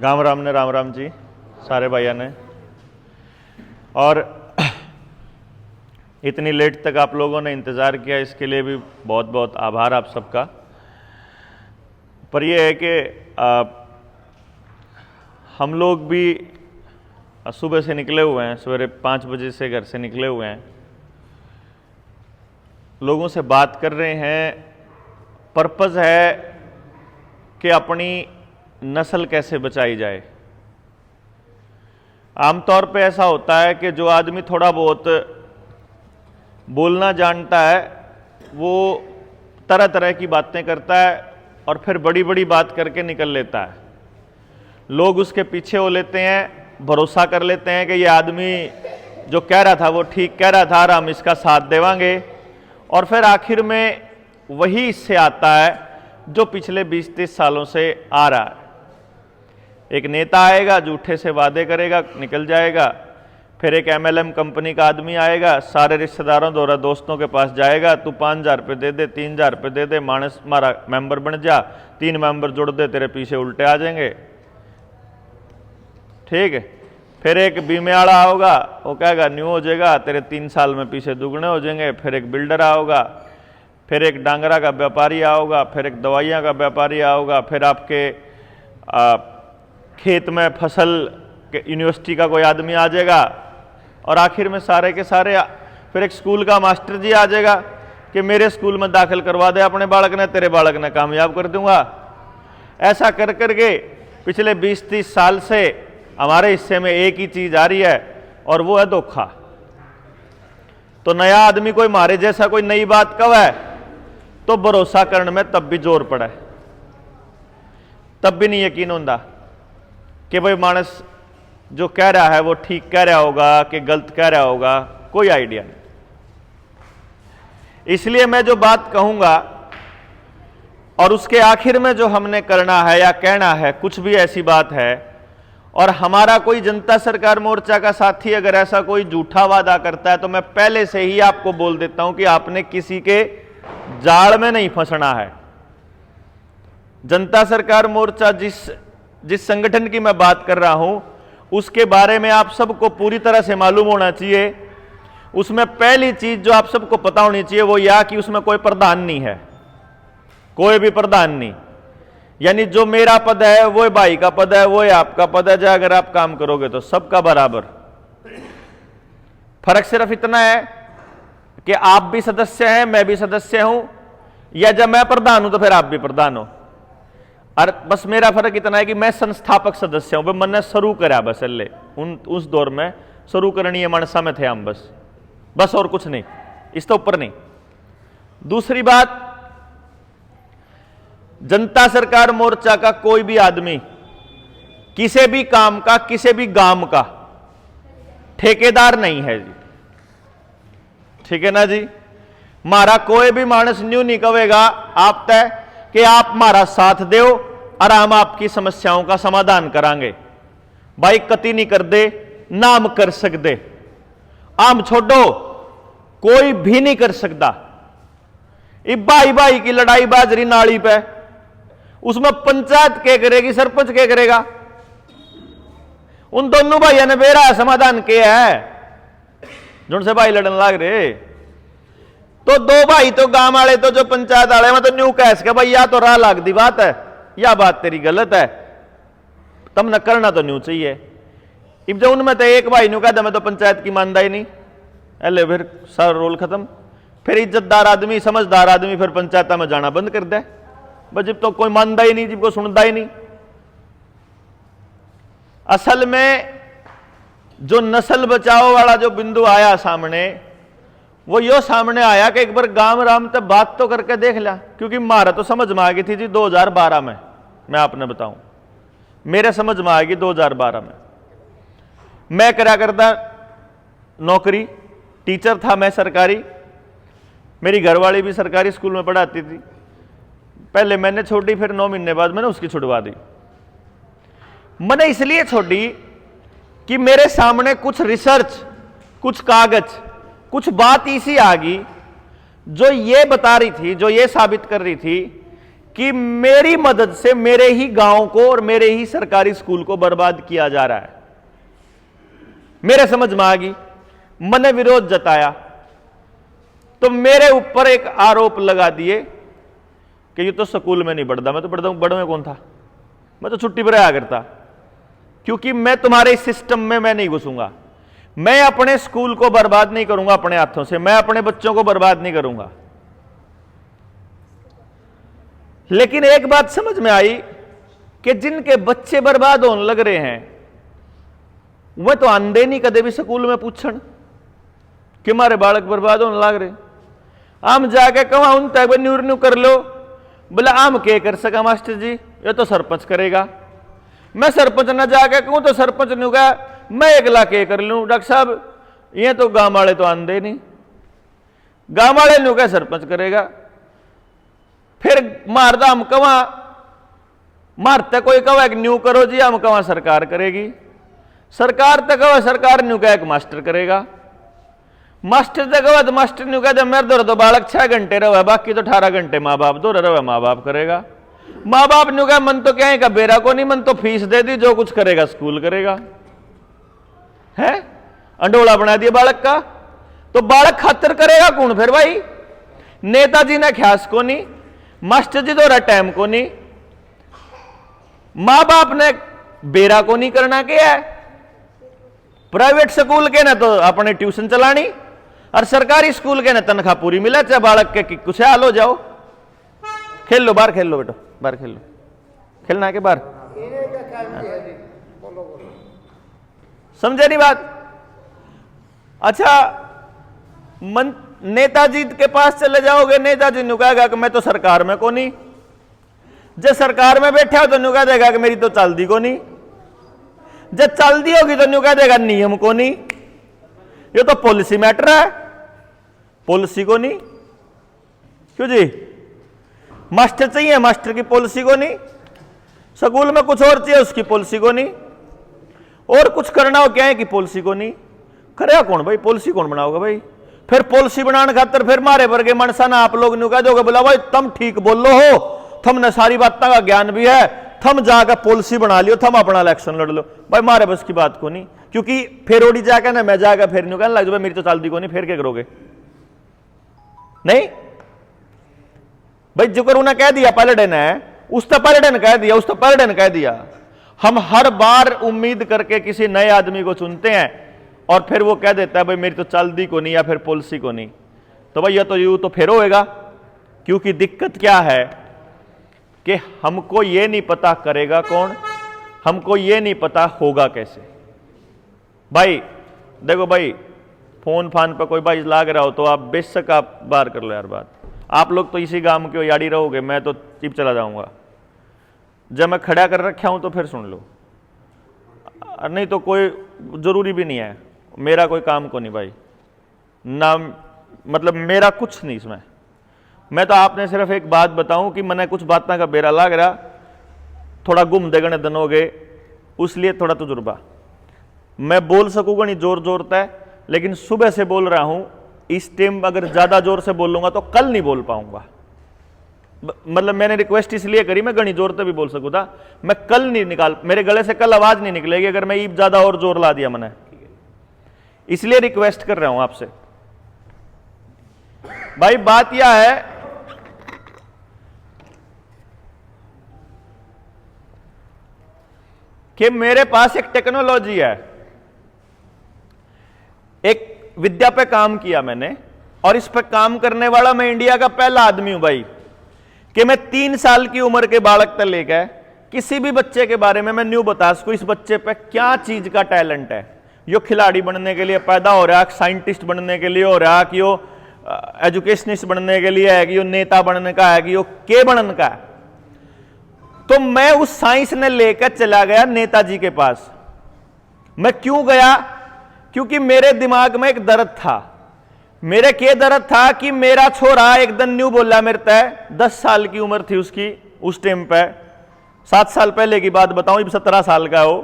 राम राम ने राम राम जी सारे भाइयों ने। और इतनी लेट तक आप लोगों ने इंतज़ार किया, इसके लिए भी बहुत बहुत आभार आप सबका। पर यह है कि हम लोग भी सुबह से निकले हुए हैं, सवेरे 5 बजे से घर से निकले हुए हैं, लोगों से बात कर रहे हैं। पर्पज़ है कि अपनी नस्ल कैसे बचाई जाए। आमतौर पे ऐसा होता है कि जो आदमी थोड़ा बहुत बोलना जानता है वो तरह तरह की बातें करता है और फिर बड़ी बड़ी बात करके निकल लेता है। लोग उसके पीछे हो लेते हैं, भरोसा कर लेते हैं कि ये आदमी जो कह रहा था वो ठीक कह रहा था और हम इसका साथ देवांगे, और फिर आखिर में वही इससे आता है जो पिछले 20-30 सालों से आ रहा है। एक नेता आएगा, झूठे से वादे करेगा, निकल जाएगा। फिर एक MLM कंपनी का आदमी आएगा, सारे रिश्तेदारों द्वारा दोस्तों के पास जाएगा, तू 5,000 रुपये दे दे, 3,000 रुपये दे दे, मानस हमारा मेंबर बन जा, 3 मेंबर जुड़ दे, तेरे पीछे उल्टे आ जाएंगे। ठीक है। फिर एक बीमे वाला होगा, वो कहेगा न्यू हो जाएगा, तेरे 3 साल में पीछे दुगने हो जाएंगे। फिर एक बिल्डर आओगा, फिर एक डांगरा का व्यापारी आओगा, फिर एक दवाइयाँ का व्यापारी आओगा, फिर आपके खेत में फसल के यूनिवर्सिटी का कोई आदमी आ जाएगा, और आखिर में सारे के सारे फिर एक स्कूल का मास्टर जी आ जाएगा कि मेरे स्कूल में दाखिल करवा दे अपने बालक ने, तेरे बालक ने कामयाब कर दूंगा। ऐसा कर करके पिछले 20-30 साल से हमारे हिस्से में एक ही चीज आ रही है और वो है धोखा। तो नया आदमी कोई मारे जैसा कोई नई बात कब है तो भरोसा करने में तब भी जोर पड़ा है, तब भी नहीं यकीन होता कि भाई मानस जो कह रहा है वो ठीक कह रहा होगा कि गलत कह रहा होगा, कोई आइडिया नहीं। इसलिए मैं जो बात कहूंगा और उसके आखिर में जो हमने करना है या कहना है, कुछ भी ऐसी बात है और हमारा कोई जनता सरकार मोर्चा का साथी अगर ऐसा कोई झूठा वादा करता है तो मैं पहले से ही आपको बोल देता हूं कि आपने किसी के जाल में नहीं फंसना है। जनता सरकार मोर्चा जिस संगठन की मैं बात कर रहा हूं उसके बारे में आप सबको पूरी तरह से मालूम होना चाहिए। उसमें पहली चीज जो आप सबको पता होनी चाहिए वो यह कि उसमें कोई प्रधान नहीं है, कोई भी प्रधान नहीं। यानी जो मेरा पद है वो भाई का पद है, वो आपका पद है। जो अगर आप काम करोगे तो सबका बराबर। फर्क सिर्फ इतना है कि आप भी सदस्य हैं, मैं भी सदस्य हूं, या जब मैं प्रधान हूं तो फिर आप भी प्रधान हो। और बस मेरा फर्क इतना है कि मैं संस्थापक सदस्य हूं। मैंने शुरू करा बस अल्ले उस दौर में शुरू करनी मनसा में थे हम, बस और कुछ नहीं, इससे ऊपर नहीं। दूसरी बात, जनता सरकार मोर्चा का कोई भी आदमी किसी भी काम का, किसी भी गांव का ठेकेदार नहीं है जी। ठीक है ना जी। मारा कोई भी मानस न्यू नहीं कहेगा आप तय कि आप हमारा साथ दो और हम आपकी समस्याओं का समाधान करांगे। भाई कति नहीं कर दे, नाम कर सकते, आम छोड़ो, कोई भी नहीं कर सकता। भाई भाई की लड़ाई बाजरी नाली पे, उसमें पंचायत क्या करेगी, सरपंच क्या करेगा? उन दोनों भाइयों ने बेरा समाधान किया है जिनसे भाई लड़न लाग रहे। तो दो भाई तो गांव वाले तो जो पंचायत वाले में तो न्यू कैस के भाई या तो राह लाग दी बात है या बात तेरी गलत है, तब न करना तो न्यू चाहिए। अब जो उनमें तो एक भाई न्यू कहता मैं तो पंचायत की मानदा ही नहीं, अले फिर सारा रोल खत्म। फिर इज्जतदार आदमी, समझदार आदमी फिर पंचायत में जाना बंद कर दे, बस जब तो कोई मानता ही नहीं, जब को सुनता ही नहीं। असल में जो नस्ल बचाओ वाला जो बिंदु आया सामने, वो यो सामने आया कि एक बार गांव राम तक बात तो करके देख लिया। क्योंकि मारा तो समझ में आ गई थी जी 2012 में, मैं आपने बताऊं मेरे समझ में आ गई 2012 में। मैं करा करता नौकरी, टीचर था मैं सरकारी, मेरी घरवाली भी सरकारी स्कूल में पढ़ाती थी। पहले मैंने छोड़ी, फिर 9 महीने बाद मैंने उसकी छुड़वा दी। मैंने इसलिए छोड़ी कि मेरे सामने कुछ रिसर्च, कुछ कागज, कुछ बात ऐसी आ गई जो ये बता रही थी, जो ये साबित कर रही थी कि मेरी मदद से मेरे ही गांव को और मेरे ही सरकारी स्कूल को बर्बाद किया जा रहा है। मेरे समझ में आ गई, मैंने विरोध जताया तो मेरे ऊपर एक आरोप लगा दिए कि ये तो स्कूल में नहीं पढ़ता। मैं तो पढ़ता हूं, बड़ों में कौन था, मैं तो छुट्टी पर आया करता। क्योंकि मैं तुम्हारे सिस्टम में मैं नहीं घुसूंगा, मैं अपने स्कूल को बर्बाद नहीं करूंगा अपने हाथों से, मैं अपने बच्चों को बर्बाद नहीं करूंगा। लेकिन एक बात समझ में आई कि जिनके बच्चे बर्बाद होने लग रहे हैं वह तो आंदे नहीं कदे भी स्कूल में पूछण कि हमारे बालक बर्बाद होने लग रहे। हम जाके कहा उन तक न्यूर न्यू कर लो, बोला हम क्या कर सका मास्टर जी, ये तो सरपंच करेगा। मैं सरपंच न जाके कहूं तो सरपंच न्यू कहा मैं अगला क्या कर लूं, डॉक्टर साहब ये तो गांव वाले तो आंदे नहीं, गांव वाले न्यू क्या सरपंच करेगा। फिर मारदा हम कवा मारते कोई कवा एक न्यू करो जी, हम कवा सरकार करेगी, सरकार तक कवा सरकार न्यू क्या एक मास्टर करेगा, मास्टर तक कवा तो मास्टर न्यू कहते मेरे दो तो बालक 6 घंटे रहे, बाकी तो 18 घंटे माँ बाप दो रहे, माँ बाप करेगा। माँ बाप न्यू कहा मन तो क्या है का बेरा को नहीं, मन तो फीस दे दी, जो कुछ करेगा स्कूल करेगा। है अंडोला बना दिया बालक का, तो बालक खातिर करेगा कौन फिर भाई? नेताजी ने ख्यास को नहीं, मास्टर जी तो टाइम को नहीं, मां बाप ने बेरा को नहीं करना क्या है। प्राइवेट स्कूल के ना तो अपने ट्यूशन चलानी और सरकारी स्कूल के ना तनख्वाह पूरी मिले, चाहे बालक के कुछ हाल हो जाओ। खेल लो बाहर, खेल लो बेटो बाहर खेल लो, खेलना है के बाहर, समझे नहीं बात? अच्छा नेताजी के पास चले जाओगे, नेताजी ने कहेगा कि मैं तो सरकार में को नहीं, जब सरकार में बैठा हो तो न्यू कह देगा कि मेरी तो चलती को नहीं, जब चलती होगी तो न्यू कह देगा नियम को नहीं, ये तो पॉलिसी मैटर है, पॉलिसी को नहीं। क्यों जी? मास्टर चाहिए, मास्टर की पॉलिसी को नहीं, स्कूल में कुछ और चाहिए उसकी पॉलिसी को नहीं, और कुछ करना हो क्या है कि पॉलिसी को नहीं। करेगा कौन भाई? पॉलिसी कौन बनाओगे भाई? फिर पॉलिसी बनाने खातर फिर मारे वर्गे मनसा ना आप लोग न्यू कह दोगे बोला भाई तुम ठीक बोलो हो, तुमने सारी बातों का ज्ञान भी है, थम जाकर पॉलिसी बना लियो, थम अपना इलेक्शन लड़ लो। भाई मारे बस की बात को नहीं, क्योंकि फिर ओडी जाकर ना मैं जाकर फिर न्यू कहने लग जाओ मेरी तो चलती को नहीं, फिर क्या करोगे? नहीं भाई जो करो ना कह दिया पलटन है, उस तो पलटन कह दिया, उस तो पलटन कह दिया। हम हर बार उम्मीद करके किसी नए आदमी को चुनते हैं और फिर वो कह देता है भाई मेरी तो चलती को नहीं या फिर पॉलिसी को नहीं। तो भाई ये तो यूं तो फिर होएगा, क्योंकि दिक्कत क्या है कि हमको ये नहीं पता करेगा कौन, हमको ये नहीं पता होगा कैसे। भाई देखो भाई फोन फान पर कोई भाई लाग रहा हो तो आप बेशक आप बाहर कर लो यार बात, आप लोग तो इसी गांव के याड़ी रहोगे, मैं तो चिप चला जाऊंगा। जब मैं खड़ा कर रखा हूं तो फिर सुन लो, नहीं तो कोई जरूरी भी नहीं है, मेरा कोई काम को नहीं भाई ना, मतलब मेरा कुछ नहीं इसमें। मैं तो आपने सिर्फ एक बात बताऊं कि मैंने कुछ बातों का बेरा लाग रहा, थोड़ा गुम देगने दिन हो गए, उसलिए थोड़ा तजुर्बा मैं बोल सकूंगा नहीं जोर जोर तय, लेकिन सुबह से बोल रहा हूं। इस टाइम अगर ज्यादा जोर से बोलूंगा तो कल नहीं बोल पाऊंगा, मतलब मैंने रिक्वेस्ट इसलिए करी, मैं गणी जोर से भी बोल सकूं था, मैं कल नहीं निकाल, मेरे गले से कल आवाज नहीं निकलेगी अगर मैं ईब ज्यादा और जोर ला दिया मैंने, इसलिए रिक्वेस्ट कर रहा हूं आपसे। भाई बात यह है कि मेरे पास एक टेक्नोलॉजी है, एक विद्या पे काम किया मैंने, और इस पे काम करने वाला मैं इंडिया का पहला आदमी हूं भाई, कि मैं 3 साल की उम्र के बालक तक लेकर किसी भी बच्चे के बारे में मैं न्यू बता सकूं इस बच्चे पे क्या चीज का टैलेंट है। यो खिलाड़ी बनने के लिए पैदा हो रहा है, साइंटिस्ट बनने के लिए हो रहा है, कि यो एजुकेशनिस्ट बनने के लिए है, कि यो नेता बनने का है, कि यो के बनने का है। तो मैं उस साइंस ने लेकर चला गया नेताजी के पास। मैं क्यों गया? क्योंकि मेरे दिमाग में एक दर्द था। मेरे के दर्द था कि मेरा छोरा एक दिन न्यू बोला मेरे तय, 10 साल की उम्र थी उसकी उस टाइम पे, 7 साल पहले की बात बताऊं, 17 साल का हो।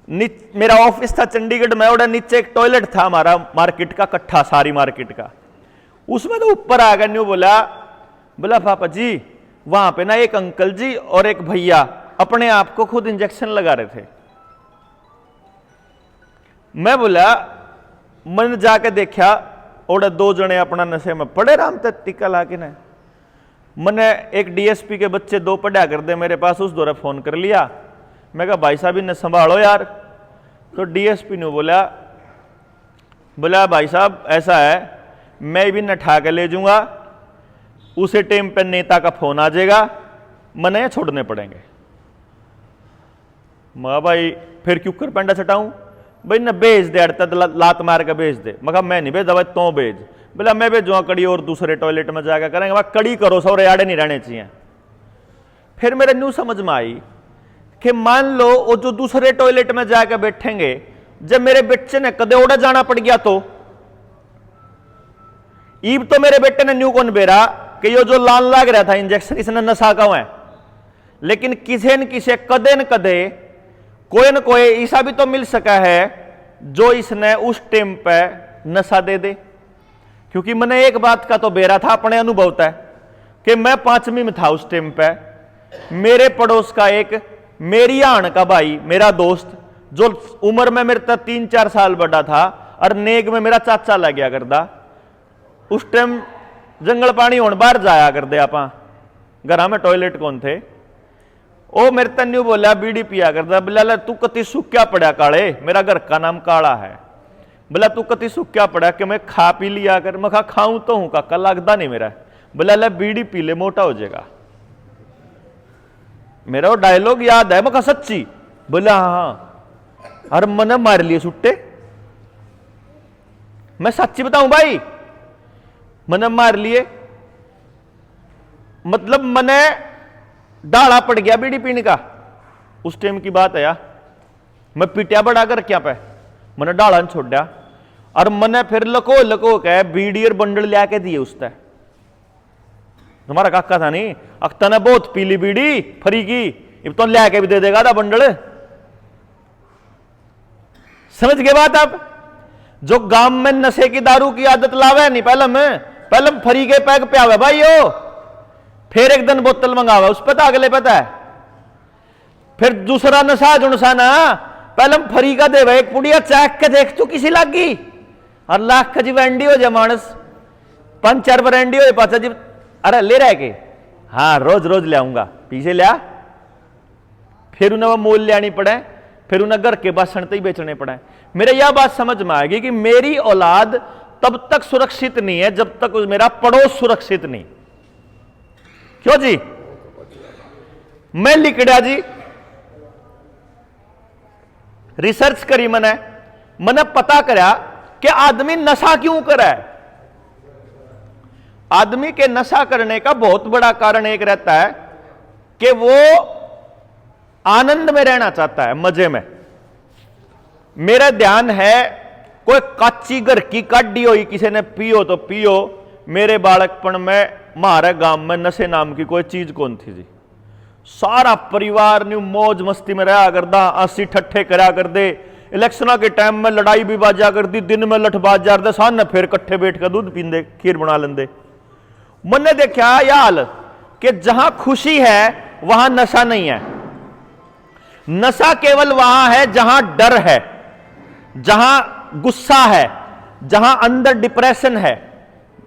मेरा ऑफिस था चंडीगढ़ में, और नीचे एक टॉयलेट था हमारा मार्केट का कट्ठा, सारी मार्केट का, उसमें तो ऊपर आ गया न्यू बोला पापा जी वहां पे ना एक अंकल जी और एक भैया अपने आप को खुद इंजेक्शन लगा रहे थे। मैं बोला, मैंने जाके देखा और 2 जने अपना नशे में पड़े राम तक टिका ला के ने। मैंने एक डीएसपी के बच्चे 2 पढ़ा कर दे मेरे पास, उस दौरे फोन कर लिया। मैं कहा भाई साहब इन्हें संभालो यार। तो डीएसपी ने बोला भाई साहब ऐसा है, मैं भी न ठा के ले जाऊंगा, उसे टाइम पे नेता का फोन आ जाएगा, मने छोड़ने पड़ेंगे। मैं भाई फिर क्यों कर पेंडा छटाऊं भाई, न भेज दे अड़ता लात मार के भेज दे। मैं मैं नहीं भेजा भाई, तो भेज। बोला मैं भेजूंगा कड़ी और दूसरे टॉयलेट में जाकर करेंगे। मैं कड़ी करो, सौरे आड़े नहीं रहने चाहिए। फिर मेरे न्यू समझ में आई कि मान लो वो जो दूसरे टॉयलेट में जाकर बैठेंगे, जब मेरे बच्चे ने कदे उड़ा जाना पड़ गया तो ईब तो मेरे बेटे ने न्यू कौन बेरा कि ये जो लाल लाग रहा था इंजेक्शन इसने नशा का है। लेकिन किसी न किसी कदे न कदे कोई न कोई ऐसा भी तो मिल सका है जो इसने उस टाइम पे नशा दे दे। क्योंकि मैंने एक बात का तो बेरा था, अपने अनुभव था कि मैं 5वीं में था उस टाइम पे। मेरे पड़ोस का एक मेरी आन का भाई, मेरा दोस्त, जो उम्र में मेरे तक 3-4 साल बड़ा था और नेक में मेरा चाचा लग गया करता। उस टाइम जंगल पानी होने बाहर जाया कर दे, आप घर में टॉयलेट कौन थे। ओ मेरे तन्यू बोला बीड़ी पिया करता। बोला तू कति सुक्या पड़ा काले, मेरा घर का नाम काला है। बोला तू कति सुक्या पड़ा कि मैं खा पी लिया कर। मैं खाऊं तो हूं काका, लगता नहीं मेरा। बोला बीड़ी पी ले मोटा हो जाएगा। मेरा वो डायलॉग याद है, मैं सच्ची। बोला हाँ, और मैंने मार लिए सुट्टे। मैं सच्ची बताऊं भाई, मैंने मार लिए। मतलब मैंने डाला पड़ गया बीड़ी पीने का। उस टाइम की बात है यार, मैं पिटिया बड़ा कर क्या पे, मैंने डाला छोड़ दिया। और मैंने फिर लको लको के बीड़ी और बंडल लिया के दिए उससे। तुम्हारा काका था नहीं, अख्ता ने बहुत पीली बीड़ी फरी की, अब तो लिया के भी दे देगा था बंडल। समझ गए बात आप। जो गांव में नशे की दारू की आदत लावे नहीं, पहले फरी के पैक पे आवे भाई हो, फिर एक दिन बोतल मंगावे उस पता अगले पता है। फिर दूसरा नशा जुनसा ना, पहले फरी का देवे एक पुड़िया चैक के देख तू किसी लाग गई, और लाख का जी वेंडी हो जाए मानस 5-4 बरेंडी हो पाचा जी। अरे ले रहे के हाँ रोज रोज ले आऊंगा, पीछे लिया। फिर उन्हें वो मोल लियानी पड़े, फिर उन्हें घर के बासन ही बेचने पड़े। मेरे यह बात समझ में आएगी कि मेरी औलाद तब तक सुरक्षित नहीं है जब तक मेरा पड़ोस सुरक्षित नहीं। क्यों जी? मैं लिखड़ा जी रिसर्च करी, मैंने पता करा कि आदमी नशा क्यों करे है। आदमी के नशा करने का बहुत बड़ा कारण एक रहता है कि वो आनंद में रहना चाहता है, मजे में। मेरा ध्यान है कोई कच्ची घर की काटी हुई किसी ने पियो तो पियो। मेरे बालकपन में हमारे गांव में नशे नाम की कोई चीज कौन थी जी। सारा परिवार न्यू मौज मस्ती में रहा करदा, 80 ठट्ठे करा कर दे। इलेक्शन के टाइम में लड़ाई भी बाजा करती, दिन में लठबाज जार दे, सामने फिर कट्ठे बैठ कर दूध पींदे, खीर बना लेंदे। मैंने देखा यह हाल कि जहां खुशी है वहां नशा नहीं है। नशा केवल वहां है जहां डर है, जहां गुस्सा है, जहां अंदर डिप्रेशन है,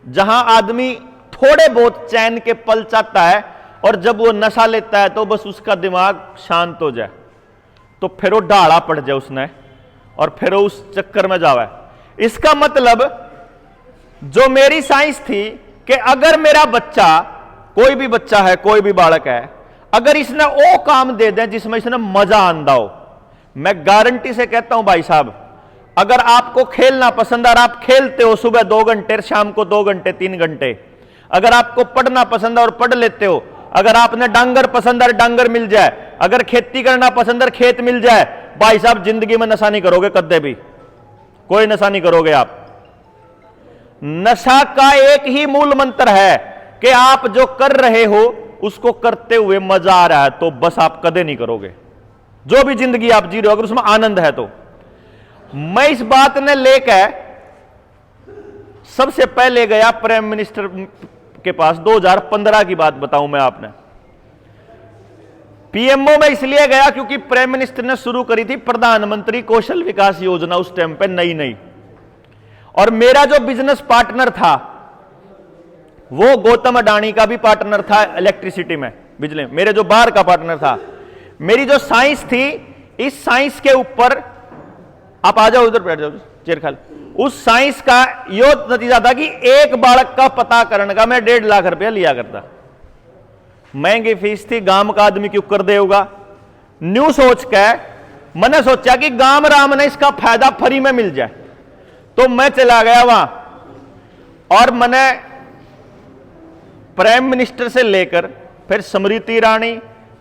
जहां आदमी थोड़े बहुत चैन के पल चाहता है। और जब वो नशा लेता है तो बस उसका दिमाग शांत हो जाए, तो फिर वो डाला पड़ जाए उसने, और फिर वो उस चक्कर में जावे। इसका मतलब जो मेरी साइंस थी कि अगर मेरा बच्चा, कोई भी बच्चा है, कोई भी बालक है, अगर इसने वो काम दे दें जिसमें इसने मजा आंदा हो, मैं गारंटी से कहता हूं भाई साहब, अगर आपको खेलना पसंद है और आप खेलते हो सुबह 2 घंटे, शाम को 2 घंटे 3 घंटे, अगर आपको पढ़ना पसंद है और पढ़ लेते हो, अगर आपने डांगर पसंद है डांगर मिल जाए, अगर खेती करना पसंद है खेत मिल जाए, भाई साहब जिंदगी में नशा नहीं करोगे कद्दे भी, कोई नशा नहीं करोगे आप। नशा का एक ही मूल मंत्र है कि आप जो कर रहे हो उसको करते हुए मजा आ रहा है तो बस आप कदे नहीं करोगे। जो भी जिंदगी आप जी रहे हो अगर उसमें आनंद है तो। मैं इस बात ने लेकर सबसे पहले गया प्राइम मिनिस्टर के पास, 2015 की बात बताऊं मैं आपने। पीएमओ में इसलिए गया क्योंकि प्राइम मिनिस्टर ने शुरू करी थी प्रधानमंत्री कौशल विकास योजना उस टाइम पे नई, और मेरा जो बिजनेस पार्टनर था वो गौतम अडानी का भी पार्टनर था इलेक्ट्रिसिटी में, बिजली में। मेरे जो बाहर का पार्टनर था, मेरी जो साइंस थी, इस साइंस के ऊपर आप आ जाओ, उधर बैठ जाओ चेयर खाली। उस साइंस का यो नतीजा था कि एक बालक का पता करने का मैं 1.5 लाख रुपया लिया करता। महंगी फीस थी, गांव का आदमी क्यों कर देगा। न्यू सोच के मैंने सोचा कि गांव राम ने इसका फायदा फ्री में मिल जाए, तो मैं चला गया वहां और मैंने प्राइम मिनिस्टर से लेकर फिर स्मृति ईरानी,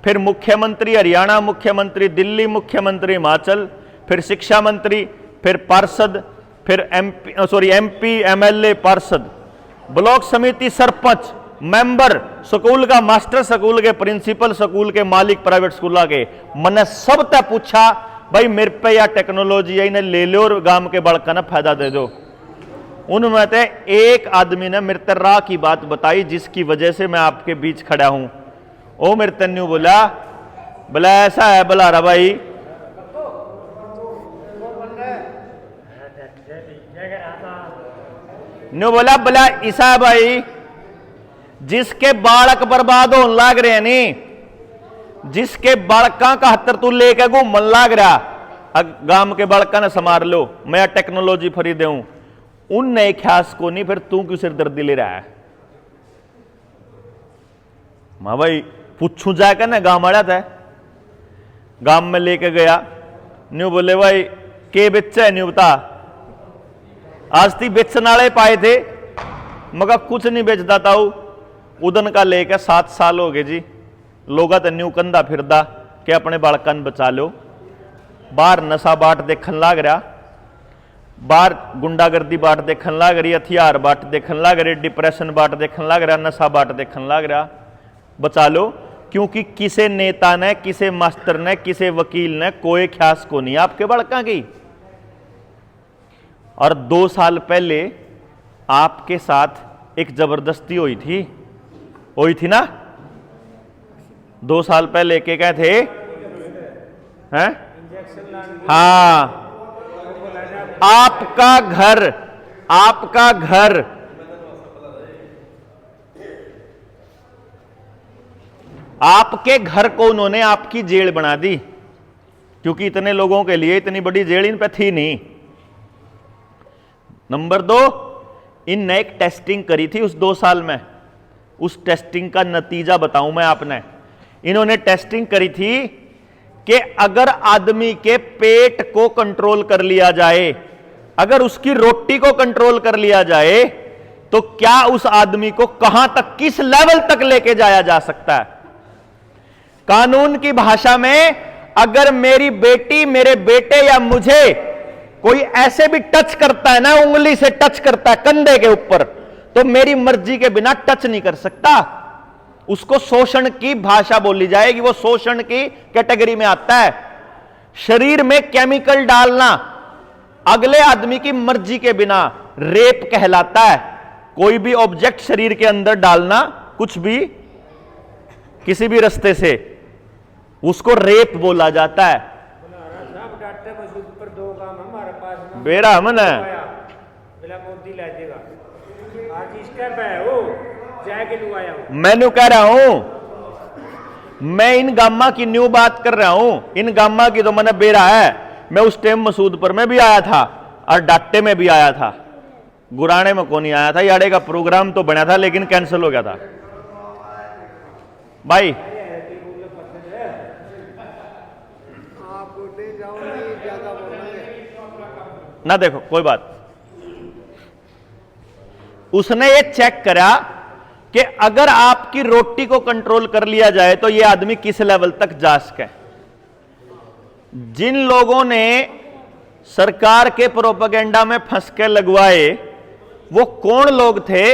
फिर मुख्यमंत्री हरियाणा, मुख्यमंत्री दिल्ली, मुख्यमंत्री हिमाचल, फिर शिक्षा मंत्री, फिर पार्षद, फिर एमपी एमएलए, पार्षद, ब्लॉक समिति, सरपंच, मेंबर, स्कूल का मास्टर, स्कूल के प्रिंसिपल, स्कूल के मालिक, प्राइवेट स्कूल के, मैंने सब तक पूछा भाई मेरे पे या टेक्नोलॉजी है इन्हें ले लो और गांव के बड़का ना फायदा दे दो। उनमें से एक आदमी ने मेरे ते राह की बात बताई जिसकी वजह से मैं आपके बीच खड़ा हूं। ओ मेरे तन्यू बोला ऐसा है बलारा भाई, न्यू बोला ईसा भाई, जिसके बालक बर्बाद होने लाग रहे हैं नी, जिसके बालका का हत्तर तू लेके घूमन लाग रहा, गांव के बालका ने संभाल लो, मैं टेक्नोलॉजी फ्री दूं, उन नए ख्यास को नहीं, फिर तू क्यों सिरदर्दी ले रहा है। मां भाई पूछू जाकर ना गांव आया था, गांव में लेके गया, न्यू बोले भाई के बेचा है, न्यू बता, आज ती बेचने वाले पाए थे, मगर कुछ नहीं बेचता था। उदन का लेकर 7 साल हो गए जी, लोग तो न्यू कंधा फिरदा के अपने बालकन बचा लो। बाहर नशा बाट देखन लाग रहा, बाहर गुंडागर्दी बाट देखन लाग रही, हथियार बाट देखन लाग रही, डिप्रेशन बाट देखन लाग रहा, नशा बाट देखन लाग रहा। बचा लो, क्योंकि किसी नेता ने, किसी मास्टर ने, किसी वकील ने कोई ख्यास को नहीं आपके बालका की। और 2 साल पहले आपके साथ एक जबरदस्ती हुई थी ना, 2 साल पहले के क्या थे हैं? हाँ, आपका घर आपके घर को उन्होंने आपकी जेल बना दी, क्योंकि इतने लोगों के लिए इतनी बड़ी जेल इन पे थी नहीं। नंबर 2, इनने एक टेस्टिंग करी थी उस 2 साल में, उस टेस्टिंग का नतीजा बताऊं मैं आपने। इन्होंने टेस्टिंग करी थी कि अगर आदमी के पेट को कंट्रोल कर लिया जाए, अगर उसकी रोटी को कंट्रोल कर लिया जाए, तो क्या उस आदमी को कहां तक, किस लेवल तक लेके जाया जा सकता है। कानून की भाषा में, अगर मेरी बेटी, मेरे बेटे या मुझे कोई ऐसे भी टच करता है ना, उंगली से टच करता है कंधे के ऊपर, तो मेरी मर्जी के बिना टच नहीं कर सकता। उसको शोषण की भाषा बोली जाएगी, वो शोषण की कैटेगरी में आता है। शरीर में केमिकल डालना अगले आदमी की मर्जी के बिना रेप कहलाता है। कोई भी ऑब्जेक्ट शरीर के अंदर डालना, कुछ भी, किसी भी रास्ते से, उसको रेप बोला जाता है। बेरा मन है, मैं कह रहा हूं, मैं इन गामा की न्यू बात कर रहा हूं। इन गामा की तो मैंने बेरा है, मैं उस टाइम मसूदपुर में भी आया था और डाटे में भी आया था, गुराने में कौन नहीं आया था। याड़े का प्रोग्राम तो बना था लेकिन कैंसिल हो गया था भाई। ना देखो कोई बात, उसने ये चेक करा कि अगर आपकी रोटी को कंट्रोल कर लिया जाए तो ये आदमी किस लेवल तक जा सके। जिन लोगों ने सरकार के प्रोपेगेंडा में फंस के लगवाए, वो कौन लोग थे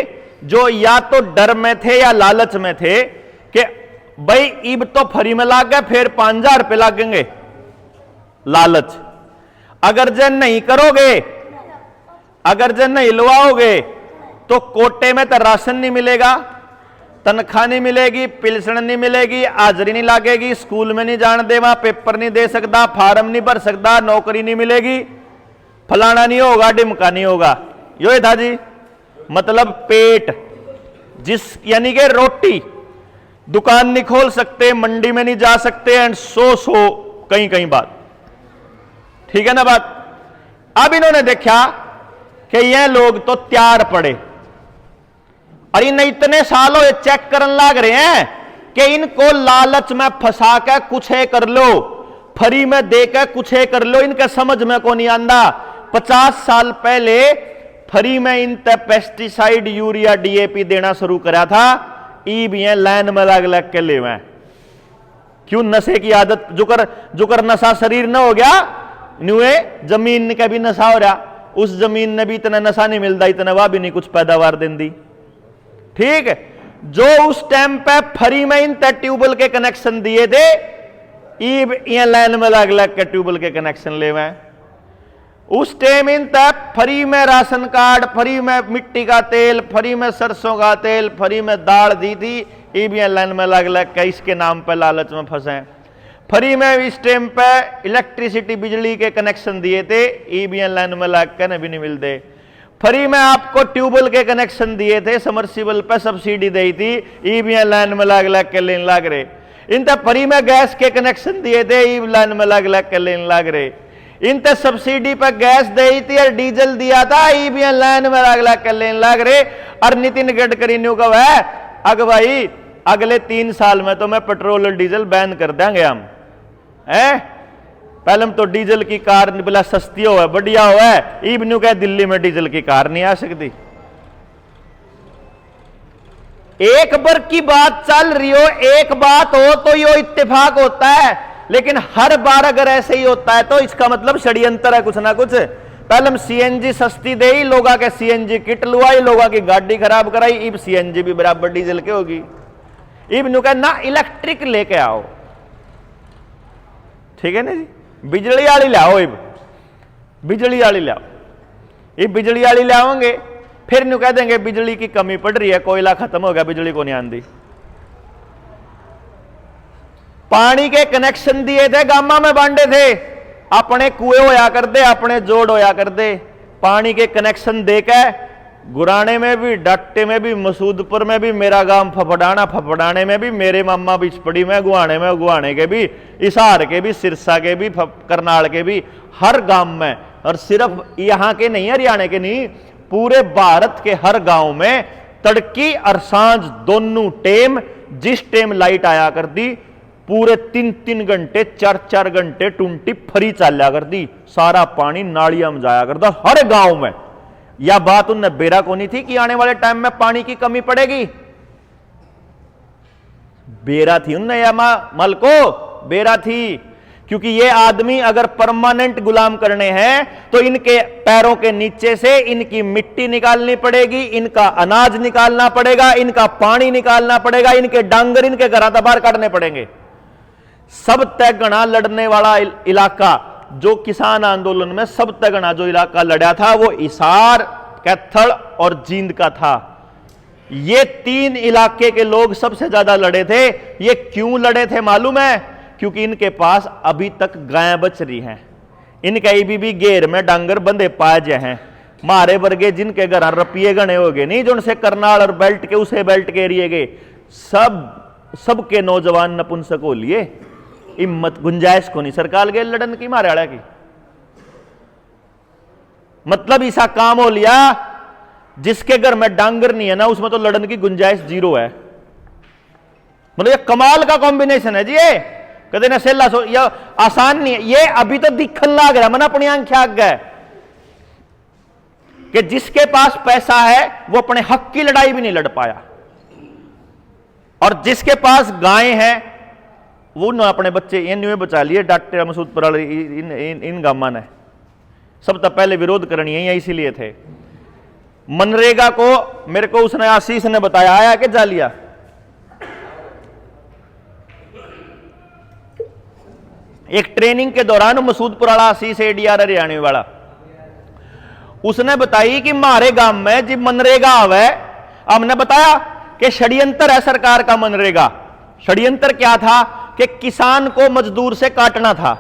जो या तो डर में थे या लालच में थे कि भाई ईब तो फ्री में लाग गए, फिर 5000 रुपये लागेंगे। लालच, अगर जन नहीं करोगे, अगर जन नहीं लवाओगे तो कोटे में तो राशन नहीं मिलेगा, तनख्वाह नहीं मिलेगी, पिलसण नहीं मिलेगी, हाजरी नहीं लागेगी, स्कूल में नहीं जान देवा, पेपर नहीं दे सकता, फार्म नहीं भर सकता, नौकरी नहीं मिलेगी, फलाना नहीं होगा, डिमका नहीं होगा। यो था जी, मतलब पेट, जिस यानी कि रोटी, दुकान नहीं खोल सकते, मंडी में नहीं जा सकते, एंड सो कहीं कहीं बात, ठीक है ना बात। अब इन्होंने देखा कि ये लोग तो तैयार पड़े और इन इतने सालों ये चेक करने लग रहे हैं कि इनको लालच में फंसा के कुछ है कर लो, फ्री में दे के कुछ है कर लो, इनके समझ में को नहीं आंदा। 50 साल पहले फ्री में इन पेस्टिसाइड, यूरिया, डीएपी देना शुरू करा था, ई भी लाइन में लग लग के ले में। क्यों? नशे की आदत, जुकर नशा शरीर न हो गया, न्यूए जमीन का भी नशा हो रहा, उस जमीन ने भी इतना नशा नहीं मिलता, इतना वह भी नहीं कुछ पैदावार देंदी, ठीक है। जो उस टाइम पे फ्री में इन ट्यूबवेल के कनेक्शन दिए थे, ये लाइन में लग लग के ट्यूबवेल के कनेक्शन ले में। उस टाइम इन तक फ्री में राशन कार्ड, फ्री में मिट्टी का तेल, फ्री में सरसों का तेल, फ्री में दाल दी थी, ये भी लाइन में लग लग के इसके नाम पे लालच में फंसे। फ्री में इस टाइम पे इलेक्ट्रिसिटी, बिजली के कनेक्शन दिए थे, ये भी लाइन में लग के भी नहीं मिलते। फ्री में आपको ट्यूबवेल के कनेक्शन दिए थे, समर्सिबल पे सब्सिडी दी थी, ये भी लाइन में लग लग के लेन लग रहे। इन तक फ्री में गैस के कनेक्शन दिए थे, ये लाइन में लग लग के लेन लग रहे। इन तक सब्सिडी पर गैस दी थी और डीजल दिया था, ये भी लाइन में लग लग के लेन लग रहे। और नितिन गडकरी ने कहा है, अग भाई अगले 3 साल में तो मैं पेट्रोल और डीजल बैन कर देंगे हम, है। पहले हम तो डीजल की कार बोला सस्ती हो है, बढ़िया हो है, इबनू कह दिल्ली में डीजल की कार नहीं आ सकती। एक बार की बात चल रही हो, एक बात हो तो यो इत्तेफाक होता है, लेकिन हर बार अगर ऐसे ही होता है तो इसका मतलब षड्यंत्र है कुछ ना कुछ। पहले हम सीएनजी सस्ती दे, लोगों के सीएनजी किट लुआई, लोगों की गाड़ी खराब कराई, इब सीएनजी भी बराबर डीजल के होगी। इबनू कह ना इलेक्ट्रिक लेके आओ, ठीक है ना जी, बिजली वाली लाओ, इब बिजली वाली लाओ, ये बिजली वाली लाओगे, फिर न्यू कह देंगे बिजली की कमी पड़ रही है, कोयला खत्म हो गया, बिजली को नहीं आंदी। पानी के कनेक्शन दिए थे, गामा में बांटे थे, अपने कुएं होया कर दे, अपने जोड़ होया कर दे, पानी के कनेक्शन देकर गुराने में भी, डट्टे में भी, मसूदपुर में भी, मेरा गांव फफड़ाना, फफड़ाने में भी, मेरे मामा बिचपड़ी में, गुआने के भी, इसार के भी, सिरसा के भी, करनाल के भी, हर गांव में। और सिर्फ यहां के नहीं, हरियाणा के नहीं, पूरे भारत के हर गांव में तड़की और सांझ दोनों टेम, जिस टेम लाइट आया कर दी, पूरे 3-3 घंटे, 4-4 घंटे टूंटी फ्री चला कर दी, सारा पानी नालियां में जाया करता हर गांव में। यह बात उनने बेरा को नहीं थी कि आने वाले टाइम में पानी की कमी पड़ेगी, बेरा थी उनने, या मल को बेरा थी। क्योंकि ये आदमी अगर परमानेंट गुलाम करने हैं तो इनके पैरों के नीचे से इनकी मिट्टी निकालनी पड़ेगी, इनका अनाज निकालना पड़ेगा, इनका पानी निकालना पड़ेगा, इनके डांगर, इनके घरा बाहर काटने पड़ेंगे। सब तगड़ा लड़ने वाला इलाका, जो किसान आंदोलन में सब तगड़ा जो इलाका लड़ा था, वो इसार, कैथल और जींद का था। ये 3 इलाके के लोग सबसे ज्यादा लड़े थे। ये क्यों लड़े थे मालूम है? क्योंकि इनके पास अभी तक गायें बच रही हैं, इनके भी घेर में डांगर बंधे पाए हैं। मारे वर्गे जिनके घर रपिए गणे हो गए नहीं, जो उनसे करनाल और बेल्ट के, उसे बेल्ट के एरिए के सबके नौजवान नपुंसक हो लिए। हिम्मत गुंजाइश को नहीं सरकार गए लड़न की, मारे आड़ा की। मतलब ऐसा काम हो लिया, जिसके घर में डांगर नहीं है ना, उसमें तो लड़न की गुंजाइश 0 है। मतलब ये कमाल का कॉम्बिनेशन है जी। ये कदे ना सेला सो, ये आसान नहीं है। ये अभी तो दिखन लाग रहा, मन अपनी आंखें आग गए कि जिसके पास पैसा है वो अपने हक की लड़ाई भी नहीं लड़ पाया, और जिसके पास गायें हैं वो न अपने बच्चे इन बचा लिए। डॉक्टर मसूदपुर इन गामा ने सब तो पहले विरोध करनी है, इसीलिए थे। मनरेगा को मेरे को उसने आशीष ने बताया आया कि जालिया, एक ट्रेनिंग के दौरान मसूदपुर वाला आशीष एडीआर हरियाणा वाला, उसने बताई कि मारे गांव में जब मनरेगा आवे, हमने बताया कि षड्यंत्र है सरकार का मनरेगा। षड्यंत्र क्या था कि किसान को मजदूर से काटना था।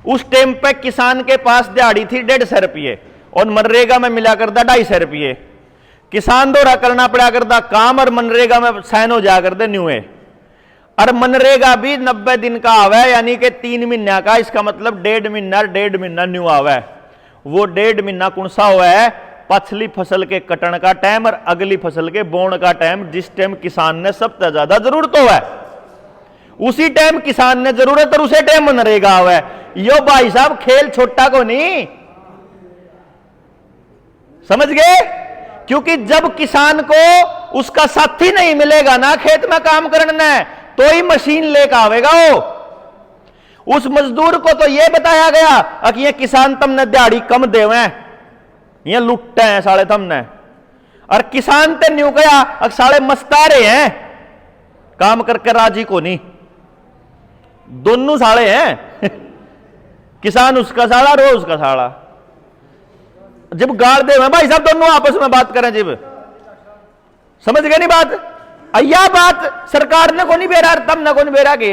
उस टाइम पे किसान के पास दिहाड़ी थी 150 रुपये और मनरेगा में मिला करता 250 रुपये। किसान द्वारा करना पड़ा करता काम और मनरेगा में साइन हो जा करते न्यूए। और मनरेगा भी 90 दिन का आवे, यानी कि 3 महीना का। इसका मतलब 1.5 महीना न्यू आवे। वो 1.5 महीना कौन सा हुआ है? पछली फसल के कटन का टाइम और अगली फसल के बोण का टाइम, जिस टाइम किसान ने सबसे ज्यादा जरूरत हो है, उसी टाइम किसान ने जरूरत और उसे टाइम मनरेगा हुआ है। यो भाई साहब खेल छोटा को नहीं, समझ गए? क्योंकि जब किसान को उसका साथी नहीं मिलेगा ना खेत में काम करना है, तो ही मशीन लेकर आवेगा वो। उस मजदूर को तो यह बताया गया कि ये किसान तुमने दिहाड़ी कम देवे, ये लुट्टे हैं साले तुमने। और किसान ते न्यू गया अब साले मस्तारे हैं, काम करके राजी को नहीं। दोनों साले हैं किसान उसका साला, रो उसका साला। जब गाड़ दे भाई साहब दोनों आपस में बात करें, जब समझ गए नहीं बात? अया बात सरकार ने को नहीं बेरा, तब ना को नहीं बेरा के,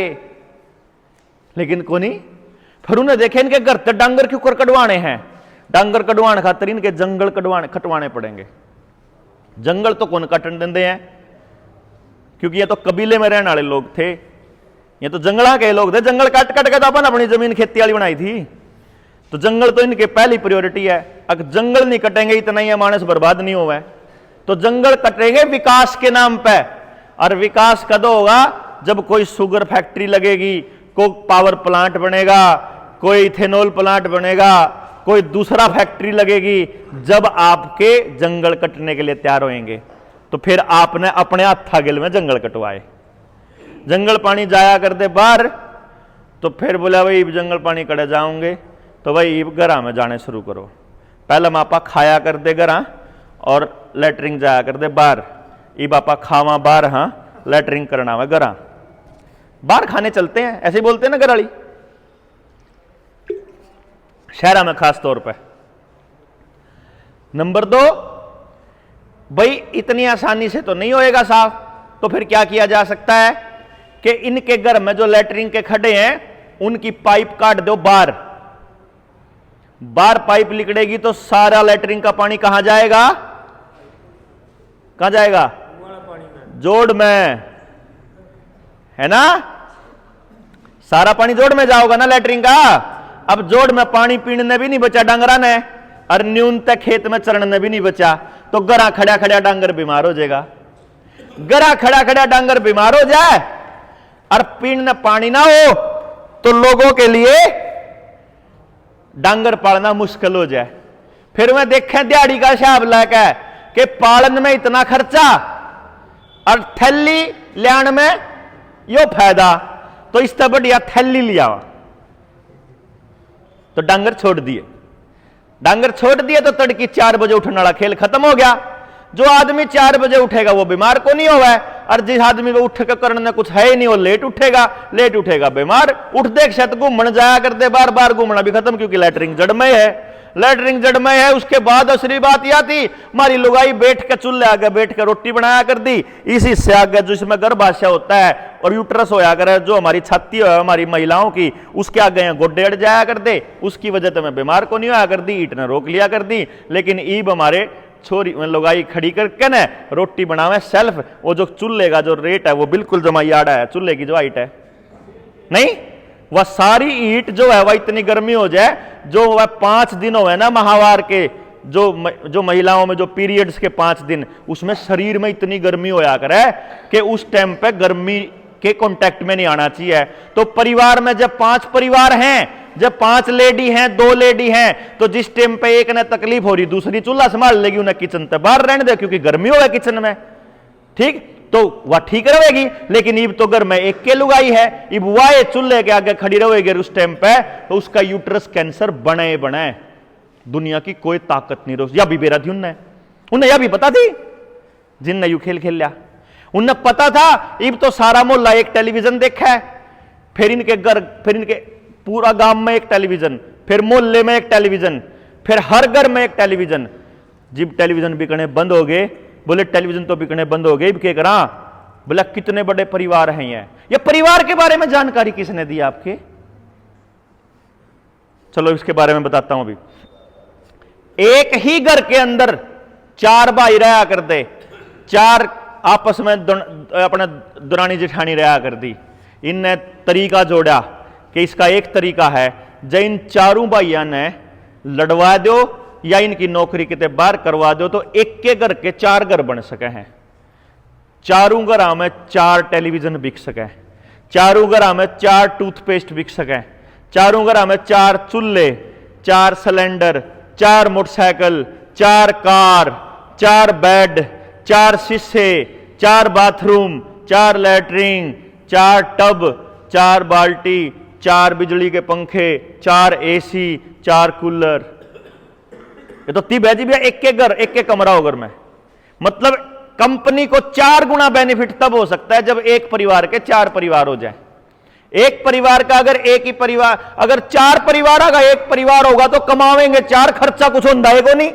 लेकिन को नहीं। फिर उन्हें देखे इनके घर तक डांगर क्यों कर कटवाने हैं? डांगर कटवाने खातिर इनके जंगल कटवाने पड़ेंगे। जंगल तो कौन कटन देंगे हैं, क्योंकि ये तो कबीले में रहने वाले लोग थे, ये तो जंगला के लोग थे। जंगल काट काट के तो अपन अपनी जमीन खेती वाली बनाई थी। तो जंगल तो इनके पहली प्रायोरिटी है। अगर जंगल नहीं कटेंगे इतना ही मानस बर्बाद नहीं हुआ है। तो जंगल कटेंगे विकास के नाम पे। और विकास कद होगा? जब कोई शुगर फैक्ट्री लगेगी, कोई पावर प्लांट बनेगा, कोई इथेनॉल प्लांट बनेगा, कोई दूसरा फैक्ट्री लगेगी। जब आपके जंगल कटने के लिए तैयार होंगे, तो फिर आपने अपने हाथा गिल में जंगल कटवाए। जंगल पानी जाया करते बाहर, तो फिर बोला भाई जंगल पानी कड़े जाओगे तो भाई घरा में जाने शुरू करो। पहले मापा खाया कर दे घरा और लेटरिंग जाया कर दे बाहर। ई बापा खावा बाहर, हाँ लेटरिंग करना है घरा। बाहर खाने चलते हैं, ऐसे बोलते हैं ना घराली, शहरा में खास तौर पे। नंबर 2, भाई इतनी आसानी से तो नहीं होएगा साफ, तो फिर क्या किया जा सकता है कि इनके घर में जो लेटरिंग के खड्डे हैं उनकी पाइप काट दो बाहर। बाहर पाइप निकलेगी तो सारा लेटरिंग का पानी कहां जाएगा? कहां जाएगा? जोड़ में, है ना? सारा पानी जोड़ में जाओगा ना लेटरिंग का। अब जोड़ में पानी पीने भी नहीं बचा डांगरा ने, और न्यूनतः खेत में चरण भी नहीं बचा, तो गरा खड़ा खड़ा डांगर बीमार हो जाएगा। गरा खड़ा खड़ा डांगर बीमार हो जाए और पीने पानी ना हो, तो लोगों के लिए डांगर पालना मुश्किल हो जाए। फिर मैं देखें दिहाड़ी का हिसाब लाकर कि पालन में इतना खर्चा और थैली लियान में यो फायदा, तो इससे बढ़िया थैली लिया। तो डांगर छोड़ दिए। डांगर छोड़ दिए तो तड़की 4 बजे उठने वाला खेल खत्म हो गया। जो आदमी 4 बजे उठेगा वो बीमार को नहीं होगा, और जिस आदमी को उठ के करने कुछ है ही नहीं वो लेट उठेगा बीमार। उठ देख शत घूमन जाया करते, बार बार घूमना भी खत्म, क्योंकि लेटरिंग जड़मय है। लेटरिंग जड़मय है। उसके बाद असली बात यह थी, हमारी लुगाई बैठ के चूल्हे आगे बैठ के रोटी बनाया कर दी। इसी से आगे जिसमें गर्भाशय होता है और यूट्रस होया करे, जो हमारी छाती है हमारी महिलाओं की, उसके आगे गोड्डे अड़ जाया कर दे। उसकी वजह से मैं बीमार को नहीं होया कर दी, ईट ने रोक लिया कर दी। लेकिन ईब हमारे छोरी लुगाई खड़ी करके न रोटी बनावे सेल्फ। वो जो चूल्हे का जो रेट है वो बिल्कुल जमाई आड़ा है, चूल्हे की जो हाइट है नहीं, वह सारी ईट जो है वह इतनी गर्मी हो जाए, जो वह 5 दिन हो ना माहवार के, जो महिलाओं में जो पीरियड्स के 5 दिन, उसमें शरीर में इतनी गर्मी होया करे कि उस टाइम पे गर्मी के कांटेक्ट में नहीं आना चाहिए। तो परिवार में जब 5 परिवार हैं, जब 5 लेडी हैं, 2 लेडी हैं, तो जिस टाइम पे एक ने तकलीफ हो रही दूसरी चूल्हा संभाल लेगी, उन्हें किचन से बाहर रहने दे, क्योंकि गर्मी हो किचन में, ठीक, तो वह ठीक रहेगी। लेकिन इब तो घर में एक के लुगाई है, इब वह चूल्हे के आगे खड़ी रहेगी उस टाइम पे, तो उसका यूट्रस कैंसर बने। दुनिया की कोई ताकत नहीं रोक। या भी बेरा थी उन्हें यह भी पता थी, जिनने यू खेल लिया, उन्हें पता था। इब तो सारा मोहल्ला एक टेलीविजन देखा है, फिर इनके घर, फिर इनके पूरा गांव में एक टेलीविजन, फिर मोहल्ले में एक टेलीविजन, फिर हर घर में एक टेलीविजन। जब टेलीविजन बिकने बंद हो गए, बोले टेलीविजन तो बिकने बंद हो गए, क्या करा? बोला कितने बड़े परिवार हैं ये परिवार के बारे में जानकारी किसने दी आपके? चलो इसके बारे में बताता हूं अभी। एक ही घर के अंदर 4 भाई रहा कर दे, 4 आपस में अपने दुरानी जेठानी रहा कर दी। इनने तरीका जोड़ा कि इसका एक तरीका है, जब इन चारों भाइयों ने लड़वा दो या इनकी नौकरी कितने बाहर करवा दो तो एक के घर के 4 घर बन सके हैं। चारों घर में 4 टेलीविजन बिक सके, चारों घर में 4 टूथपेस्ट बिक सके, चारों घर में 4 चूल्हे, 4 सिलेंडर, 4 मोटरसाइकिल, 4 कार, 4 बेड, 4 शीशे, 4 बाथरूम, 4 लैट्रिन, 4 टब, 4 बाल्टी, 4 बिजली के पंखे, 4 एसी, 4 कूलर। ये तो ती भैजी भैया एक घर, एक कमरा हो घर में। मतलब कंपनी को 4 गुना बेनिफिट तब हो सकता है जब एक परिवार के 4 परिवार हो जाए। एक परिवार का अगर एक ही परिवार, अगर 4 परिवार होगा, एक परिवार होगा तो कमावेंगे 4, खर्चा कुछ होता है को नहीं।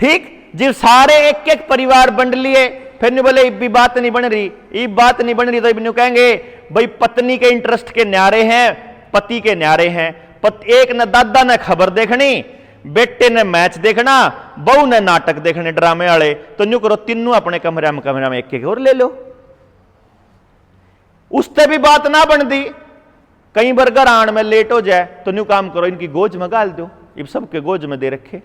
ठीक, जिस सारे एक एक परिवार बंट लिए, फिर नहीं बोले इब बात नहीं बन रही, इब बात नहीं बन रही, तो इब कहेंगे भाई पत्नी के इंटरेस्ट के न्यारे हैं, पति के न्यारे हैं। एक ने दादा ने खबर देखनी, बेटे ने मैच देखना, बहू ने नाटक देखने ड्रामे वाले, तो न्यू करो तीनों अपने कमरे में एक एक और ले लो। उससे भी बात ना बनती, कई बार घर आने में लेट हो जाए तो न्यू काम करो इनकी गोज में गाल दो, इब सबके गोज में दे रखे।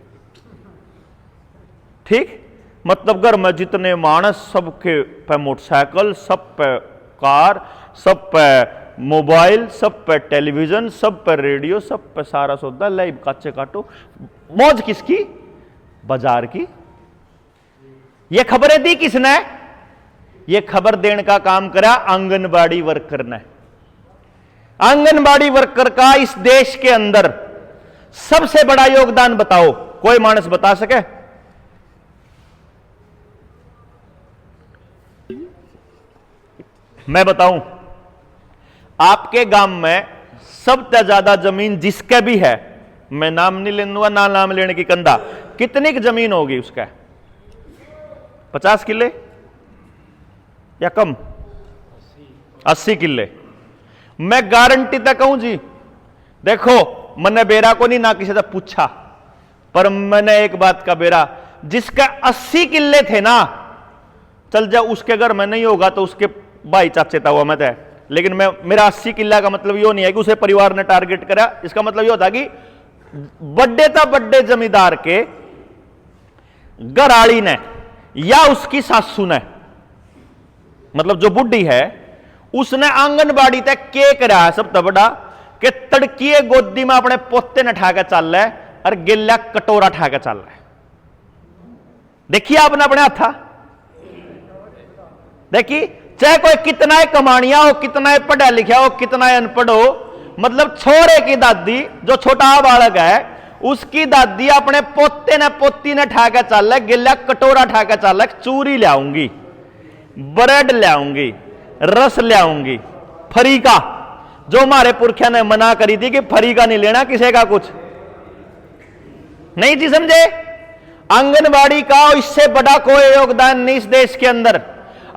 ठीक, मतलब घर में जितने मानस सबके पे मोटरसाइकिल, सब पे कार, सब पे मोबाइल, सब पे टेलीविजन, सब पे रेडियो, सब पे सारा सौदा लाइव काचे काटो। मौज किसकी? बाजार की। ये खबरें दी किसने? ये खबर देने का काम करा आंगनबाड़ी वर्कर ने। आंगनबाड़ी वर्कर का इस देश के अंदर सबसे बड़ा योगदान बताओ, कोई मानस बता सके? मैं बताऊं, आपके गांव में सबसे ज्यादा जमीन जिसके भी है, मैं नाम नहीं लेना, ना नाम लेने की कंधा, कितनी की जमीन होगी उसका? 50 किले या कम? 80 किले। मैं गारंटी तक कहूं जी, देखो मैंने बेरा को नहीं ना किसी से पूछा, पर मैंने एक बात का बेरा, जिसका 80 किले थे ना, चल जा उसके घर में नहीं होगा तो उसके भाई चाचे था हुआ मैं था, लेकिन मैं मेरा 80 किला का मतलब यो नहीं है कि उसे परिवार ने टारगेट करा। इसका मतलब यो था कि बड़े जमींदार के घराड़ी ने या उसकी सासू ने, मतलब जो बुढ़ी है, उसने आंगनबाड़ी तक के करा है सब बड़ा कि तड़किए गोदी में अपने पोते ने ठा के चल रहा है और गिल्ला कटोरा ठा के चल रहा है। देखिए आपने अपने हाथा, देखिए चाहे कोई कितना ही कमानिया हो, कितना ही पढ़ा लिखा हो, कितना ही अनपढ़ हो, मतलब छोरे की दादी जो छोटा बालक है उसकी दादी अपने पोते ने पोती ने ठा के चल रहा, गिल्ला कटोरा ठा के चल रहा, चूरी लाऊंगी, ब्रेड लाऊंगी, रस लाऊंगी, फरीका, जो हमारे पुरखिया ने मना करी थी कि फरीका नहीं लेना किसी का कुछ नहीं थी, समझे? आंगनबाड़ी का इससे बड़ा कोई योगदान नहीं इस देश के अंदर।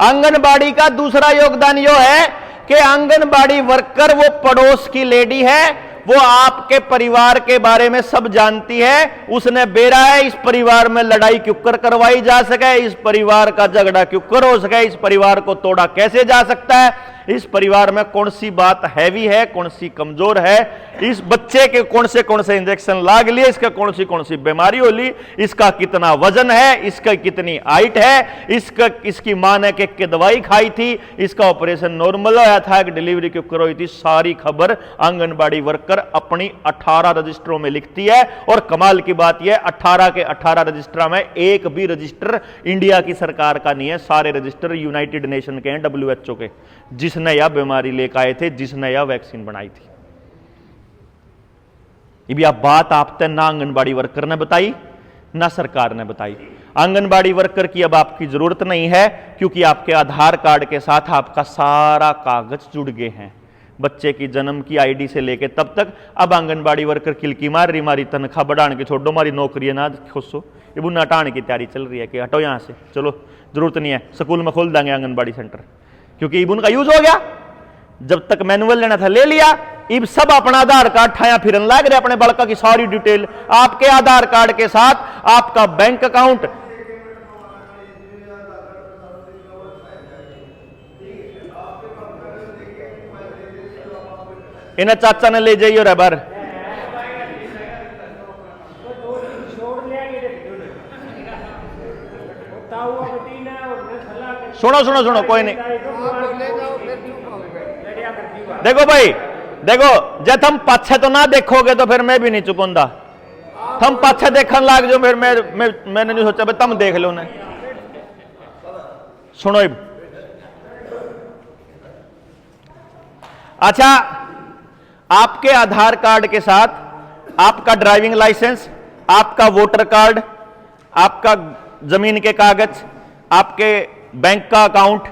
आंगनबाड़ी का दूसरा योगदान यो है कि आंगनबाड़ी वर्कर वो पड़ोस की लेडी है, वो आपके परिवार के बारे में सब जानती है, उसने बेरा है इस परिवार में लड़ाई क्यों कर करवाई जा सके, इस परिवार का झगड़ा क्यों कर हो सके, इस परिवार को तोड़ा कैसे जा सकता है, इस परिवार में कौन सी बात हैवी है, कौन सी कमजोर है, इस बच्चे के कौन से इंजेक्शन लाग लिए, इसका कौन सी बीमारी हो ली, इसका कितना वजन है, इसका कितनी हाइट है, इसकी मां ने के दवाई खाई थी, इसका ऑपरेशन नॉर्मल होया था, डिलीवरी क्यों करवाई थी, सारी खबर आंगनबाड़ी वर्कर अपनी 18 रजिस्टरों में लिखती है। और कमाल की बात यह 18 के 18 रजिस्टर में एक भी रजिस्टर इंडिया की सरकार का नहीं है, सारे रजिस्टर यूनाइटेड नेशन के हैं, WHO के, जिसने यह बीमारी लेकर आए थे, जिसने यह वैक्सीन बनाई थी। यह बात आपने ना आंगनबाड़ी वर्कर ने बताई ना सरकार ने बताई। आंगनबाड़ी वर्कर की अब आपकी जरूरत नहीं है, क्योंकि आपके आधार कार्ड के साथ आपका सारा कागज जुड़ गए हैं। बच्चे की जन्म की आईडी से लेके तब तक। अब आंगनबाड़ी वर्कर किलकी मार रही, मारी तनख्वाह बढ़ाने के छोड़ो, मारी नौकरी है ना खुशो, ये बुना हटाने की तैयारी चल रही है कि हटो यहाँ से, चलो जरूरत नहीं है, स्कूल में खोल देंगे आंगनबाड़ी सेंटर, क्योंकि इबुन का यूज हो गया। जब तक मैनुअल लेना था ले लिया, इब सब अपना आधार कार्ड ठाया फिरन लग रहे, अपने बड़का की सारी डिटेल आपके आधार कार्ड के साथ, आपका बैंक अकाउंट। इन्हें चाचा ने ले जाइए रबर, सुनो सुनो सुनो, कोई नहीं। देखो भाई, देखो जब हम पाछे तो ना देखोगे तो फिर मैं भी नहीं चुकूंगा, हम पाछे देखने लाग जो, फिर मैंने नहीं सोचा भाई तुम देख लो ना। सुनो इब, अच्छा आपके आधार कार्ड के साथ आपका ड्राइविंग लाइसेंस, आपका वोटर कार्ड, आपका जमीन के कागज, आपके बैंक का अकाउंट,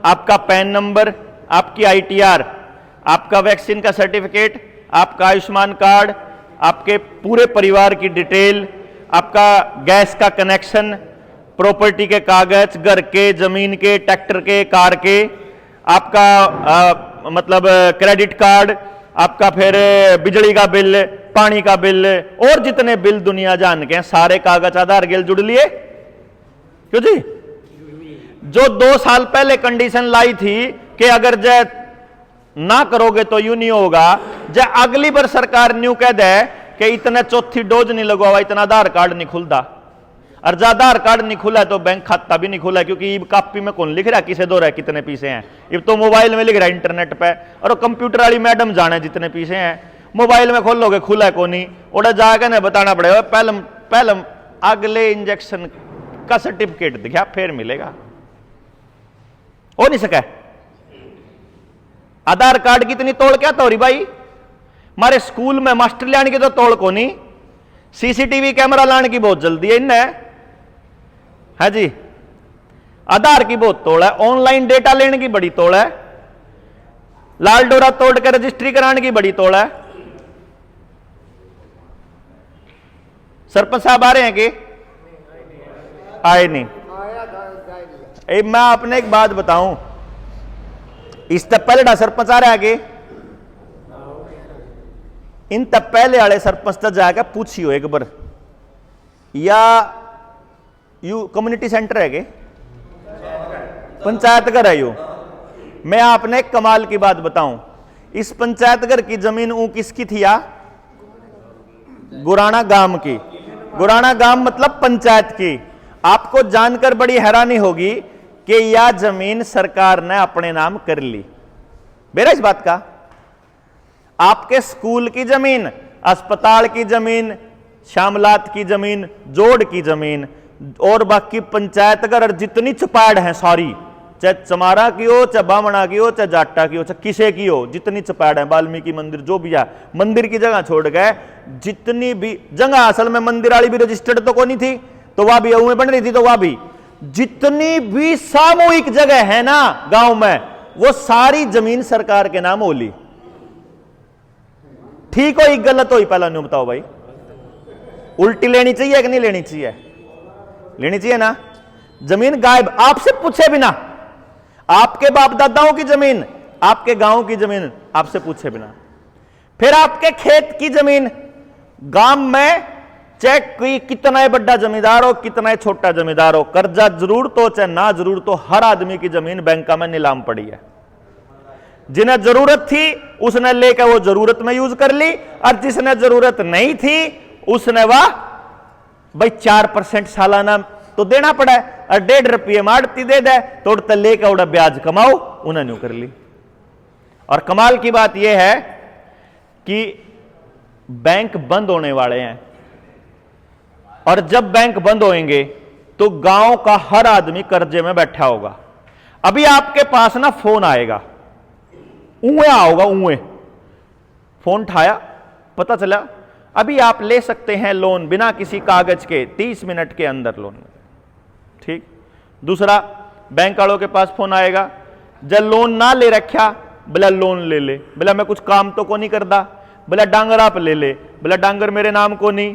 आपका पैन नंबर, आपकी आईटीआर, आपका वैक्सीन का सर्टिफिकेट, आपका आयुष्मान कार्ड, आपके पूरे परिवार की डिटेल, आपका गैस का कनेक्शन, प्रॉपर्टी के कागज, घर के, जमीन के, ट्रैक्टर के, कार के, आपका मतलब क्रेडिट कार्ड, आपका फिर बिजली का बिल, पानी का बिल, और जितने बिल दुनिया जान के हैं सारे कागज आधार गेल जुड़ लिए। क्यों जी? जो 2 साल पहले कंडीशन लाई थी कि अगर जय ना करोगे तो यूं नहीं होगा, जय अगली बार सरकार न्यू कह दे कि इतना चौथी डोज नहीं लगवा, इतना आधार कार्ड नहीं खुलता, और जब आधार कार्ड नहीं खुला तो बैंक खाता भी नहीं खुला, क्योंकि इब कॉपी में कौन लिख रहा किसे दो रहा कितने पैसे हैं, इब तो मोबाइल में लिख रहा है इंटरनेट पे, और कंप्यूटर वाली मैडम जाने जितने पैसे हैं, मोबाइल में खोलोगे खुला है कौन नहीं, उड़ा जाकर ना बताना पड़ेगा पहले अगले इंजेक्शन का सर्टिफिकेट दिखा फिर मिलेगा, हो नहीं सका। आधार कार्ड की इतनी तोड़ क्या तोड़ी भाई, हमारे स्कूल में मास्टर लाने की तो तोड़ को नहीं, सीसीटीवी कैमरा लाने की बहुत जल्दी है इन्हें, है जी, आधार की बहुत तोड़ है, ऑनलाइन डेटा लेने की बड़ी तोड़ है, लाल डोरा तोड़ कर रजिस्ट्री कराने की बड़ी तोड़ है। सरपंच साहब आ रहे हैं कि आए नहीं? मैं आपने एक बात बताऊं, इस तब पहले सरपंच आ रहा है कि इन तब पहले वाले सरपंच तक जाकर पूछियो एक बार, या यू कम्युनिटी सेंटर है कि पंचायत घर है यू? मैं आपने एक कमाल की बात बताऊं, इस पंचायत घर की जमीन ऊ किसकी थी या? गुराना गांव की। गुराना गांव मतलब पंचायत की। आपको जानकर बड़ी हैरानी होगी कि यह जमीन सरकार ने अपने नाम कर ली। बेरा इस बात का, आपके स्कूल की जमीन, अस्पताल की जमीन, श्यामलात की जमीन, जोड़ की जमीन, और बाकी पंचायत घर जितनी चपाड़ है सारी, चाहे चमारा की हो, चाहे बामणा की हो, चाहे जाट्टा की हो, चाहे किसे की हो, जितनी चपाड़ है, वाल्मीकि मंदिर जो भी है, मंदिर की जगह छोड़ गए, जितनी भी जगह असल में मंदिर वाली भी रजिस्टर्ड तो कोई थी, तो वह भी में बन रही थी, तो वह भी जितनी भी सामूहिक जगह है ना गांव में, वो सारी जमीन सरकार के नाम हो ली। ठीक हो गलत हो पहला नहीं बताओ भाई, उल्टी लेनी चाहिए कि नहीं लेनी चाहिए? लेनी चाहिए ना। जमीन गायब, आपसे पूछे बिना, आपके बाप दादाओं की जमीन, आपके गांव की जमीन आपसे पूछे बिना, फिर आपके खेत की जमीन, गांव में चाहे कोई कितना बड़ा जमींदार हो, कितना छोटा जमींदार हो, कर्जा जरूरत हो चाहे ना जरूरत हो, हर आदमी की जमीन बैंक में नीलाम पड़ी है। जिन्हें जरूरत थी उसने लेकर वो जरूरत में यूज कर ली, और जिसने जरूरत नहीं थी उसने वह भाई 4% सालाना तो देना पड़ा है, और 1.5 रुपये मारती दे दे तो उड़ते लेकर उड़ा ब्याज कमाओ, उन्होंने कर ली। और कमाल की बात यह है कि बैंक बंद होने वाले हैं, और जब बैंक बंद होंगे तो गांव का हर आदमी कर्जे में बैठा होगा। अभी आपके पास ना फोन आएगा, ऊए आओगा, ऊए फोन उठाया, पता चला अभी आप ले सकते हैं लोन बिना किसी कागज के 30 मिनट के अंदर लोन। ठीक। दूसरा, बैंक वालों के पास फोन आएगा, जब लोन ना ले रखा, बोला लोन ले ले। बोला मैं कुछ काम तो को नहीं करता। बोला डांगर आप ले ले। बोला डांगर मेरे नाम को नहीं,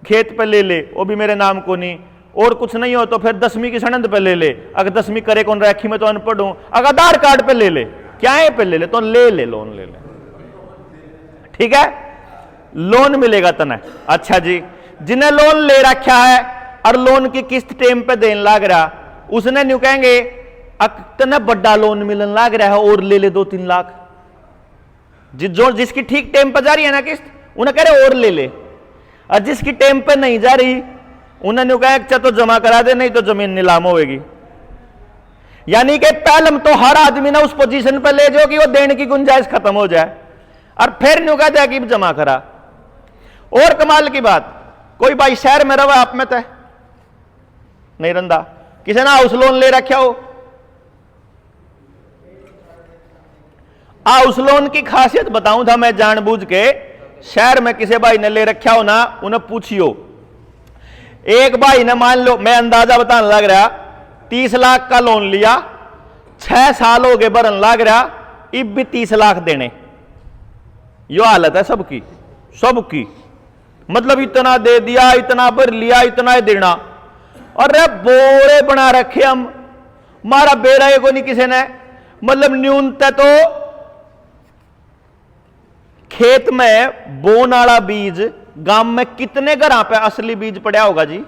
खेत पे ले ले, वो भी मेरे नाम को नहीं। और कुछ नहीं हो तो फिर 10वीं की सनद पे ले ले। अगर 10वीं करे कौन रखी, मैं तो अनपढ़ हूं। अगर आधार कार्ड पे ले ले, क्या है पे ले ले, तो ले ले, लोन ले ले। ठीक है, लोन मिलेगा तना। अच्छा जी, जिन्हें लोन ले रखा है और लोन की किस्त टाइम पे देने लग रहा, उसने न्यू कहेंगे इतना बड़ा लोन मिलने लग रहा है और ले ले 2-3 लाख। जो जिसकी ठीक टाइम पे जा रही है ना किस्त, उन्हें कह रहे और ले ले। और जिसकी टाइम पे नहीं जा रही, उन्होंने कहा अच्छा तो जमा करा दे, नहीं तो जमीन नीलाम होगी। यानी कि पहले तो हर आदमी ना उस पोजीशन पे ले जाओ कि वो देने की गुंजाइश खत्म हो जाए, और फिर न्यू कहा कि जमा करा। और कमाल की बात, कोई भाई शहर में रहा, आप में तो नहीं रंदा, किसी ने हाउस लोन ले रखा हो। हाउस लोन की खासियत बताऊं था मैं जानबूझ के, शहर में किसी भाई ने ले रखा हो ना, उन्हें पूछियो। एक भाई ने मान लो, मैं अंदाजा बताने लग रहा, 30 लाख का लोन लिया, 6 साल हो गए भरन लग रहा, अब भी 30 लाख देने। यो हालत है सबकी, सबकी। मतलब इतना दे दिया, इतना भर लिया, इतना ही देना। अरे बोरे बना रखे हम, मारा बेरा को नहीं किसी ने। मतलब न्यूनतः तो खेत में बोन वाला बीज गांव में कितने घर पे असली बीज पड़ा होगा जी?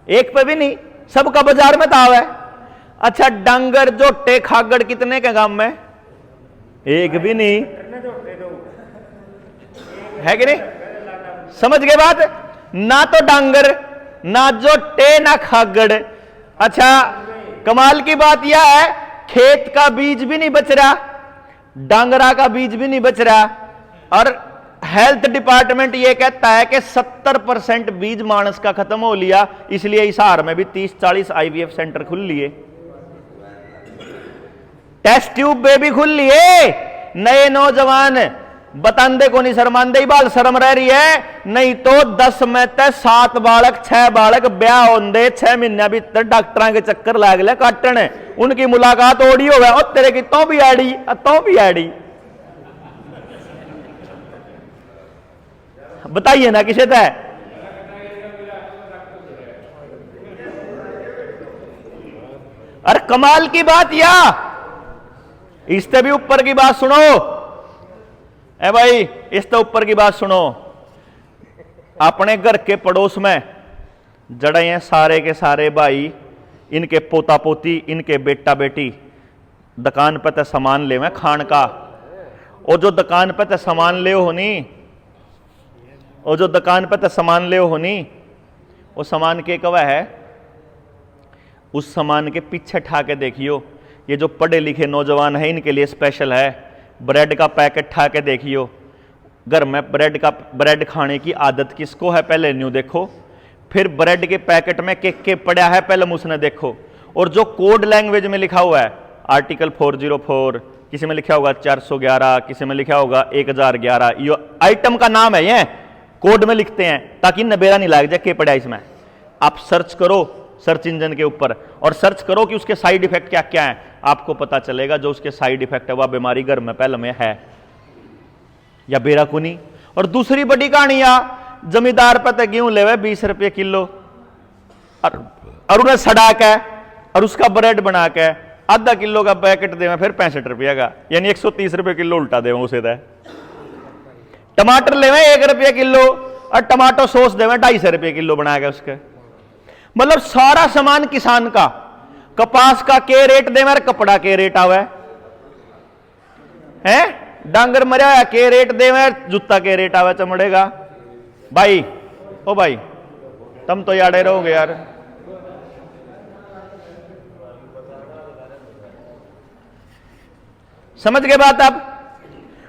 एक पे भी नहीं, सबका बाजार में दाव है। अच्छा डांगर जोटे खागड़ कितने के गांव में? एक भी नहीं है कि नहीं? समझ गए बात? ना तो डांगर, ना जोटे, ना खागड़। अच्छा कमाल की बात यह है, खेत का बीज भी नहीं बच रहा, डांगरा का बीज भी नहीं बच रहा, और हेल्थ डिपार्टमेंट यह कहता है कि 70% बीज मानस का खत्म हो लिया। इसलिए हिसार में भी 30-40 IVF सेंटर खुल लिए, टेस्ट ट्यूब बेबी खुल लिए। नए नौजवान बतांदे को नहीं शर्मांदे ही बाल शर्म रह रही है, नहीं तो 10 में ते 7 बालक 6 बालक ब्याह होंदे 6 महीने भीतर डॉक्टर के चक्कर लाग ले काटन। उनकी मुलाकात ओडी हो गया, और तेरे की तो भी आड़ी, तो भी आड़ी। बताइए ना किसे था? अरे कमाल की बात, या इससे भी ऊपर की बात सुनो। ए भाई इससे ऊपर की बात सुनो। अपने घर के पड़ोस में जड़े हैं सारे के सारे भाई, इनके पोता पोती, इनके बेटा बेटी दुकान पे तो सामान ले में खान का। और जो दुकान पे तो सामान ले होनी, और जो दुकान पे तो सामान ले होनी, वो सामान के कवा है, उस सामान के पीछे ठा के देखियो। ये जो पढ़े लिखे नौजवान है इनके लिए स्पेशल है। ब्रेड का पैकेट ठा के देखियो, घर में ब्रेड खाने की आदत किसको है पहले न्यू देखो। फिर ब्रेड के पैकेट में के पड़ा है पहले उसने देखो। और जो कोड लैंग्वेज में लिखा हुआ है आर्टिकल 404, किसी में लिखा होगा 411, किसी में लिखा होगा 1011, ये आइटम का नाम है, ये कोड में लिखते हैं ताकि नबेरा नहीं लग जाए के पड़ा इसमें। आप सर्च करो सर्च इंजन के ऊपर और सर्च करो कि उसके साइड इफेक्ट क्या क्या है, आपको पता चलेगा जो उसके साइड इफेक्ट है वह बीमारी घर में पहले में है या बेराकुनी। और दूसरी बड़ी कहानी, जमींदार पर गेहूं लेवे 20 रुपये किलो और उन्हें सड़ा के और उसका ब्रेड बना के आधा किलो का पैकेट देवे फिर 65 रुपये का, यानी 130 रुपये किलो उल्टा देवे उसे। टमाटर लेवे 1 रुपये किलो और टमाटो सॉस देवे 250 रुपये किलो बना के उसके। मतलब सारा सामान किसान का, कपास का के रेट देवे और कपड़ा के रेट आवे है, डांगर मरिया के रेट देवे, जूता के रेट आवे चमड़े का। भाई ओ भाई तुम तो याडे रहोगे यार। समझ गए बात आप?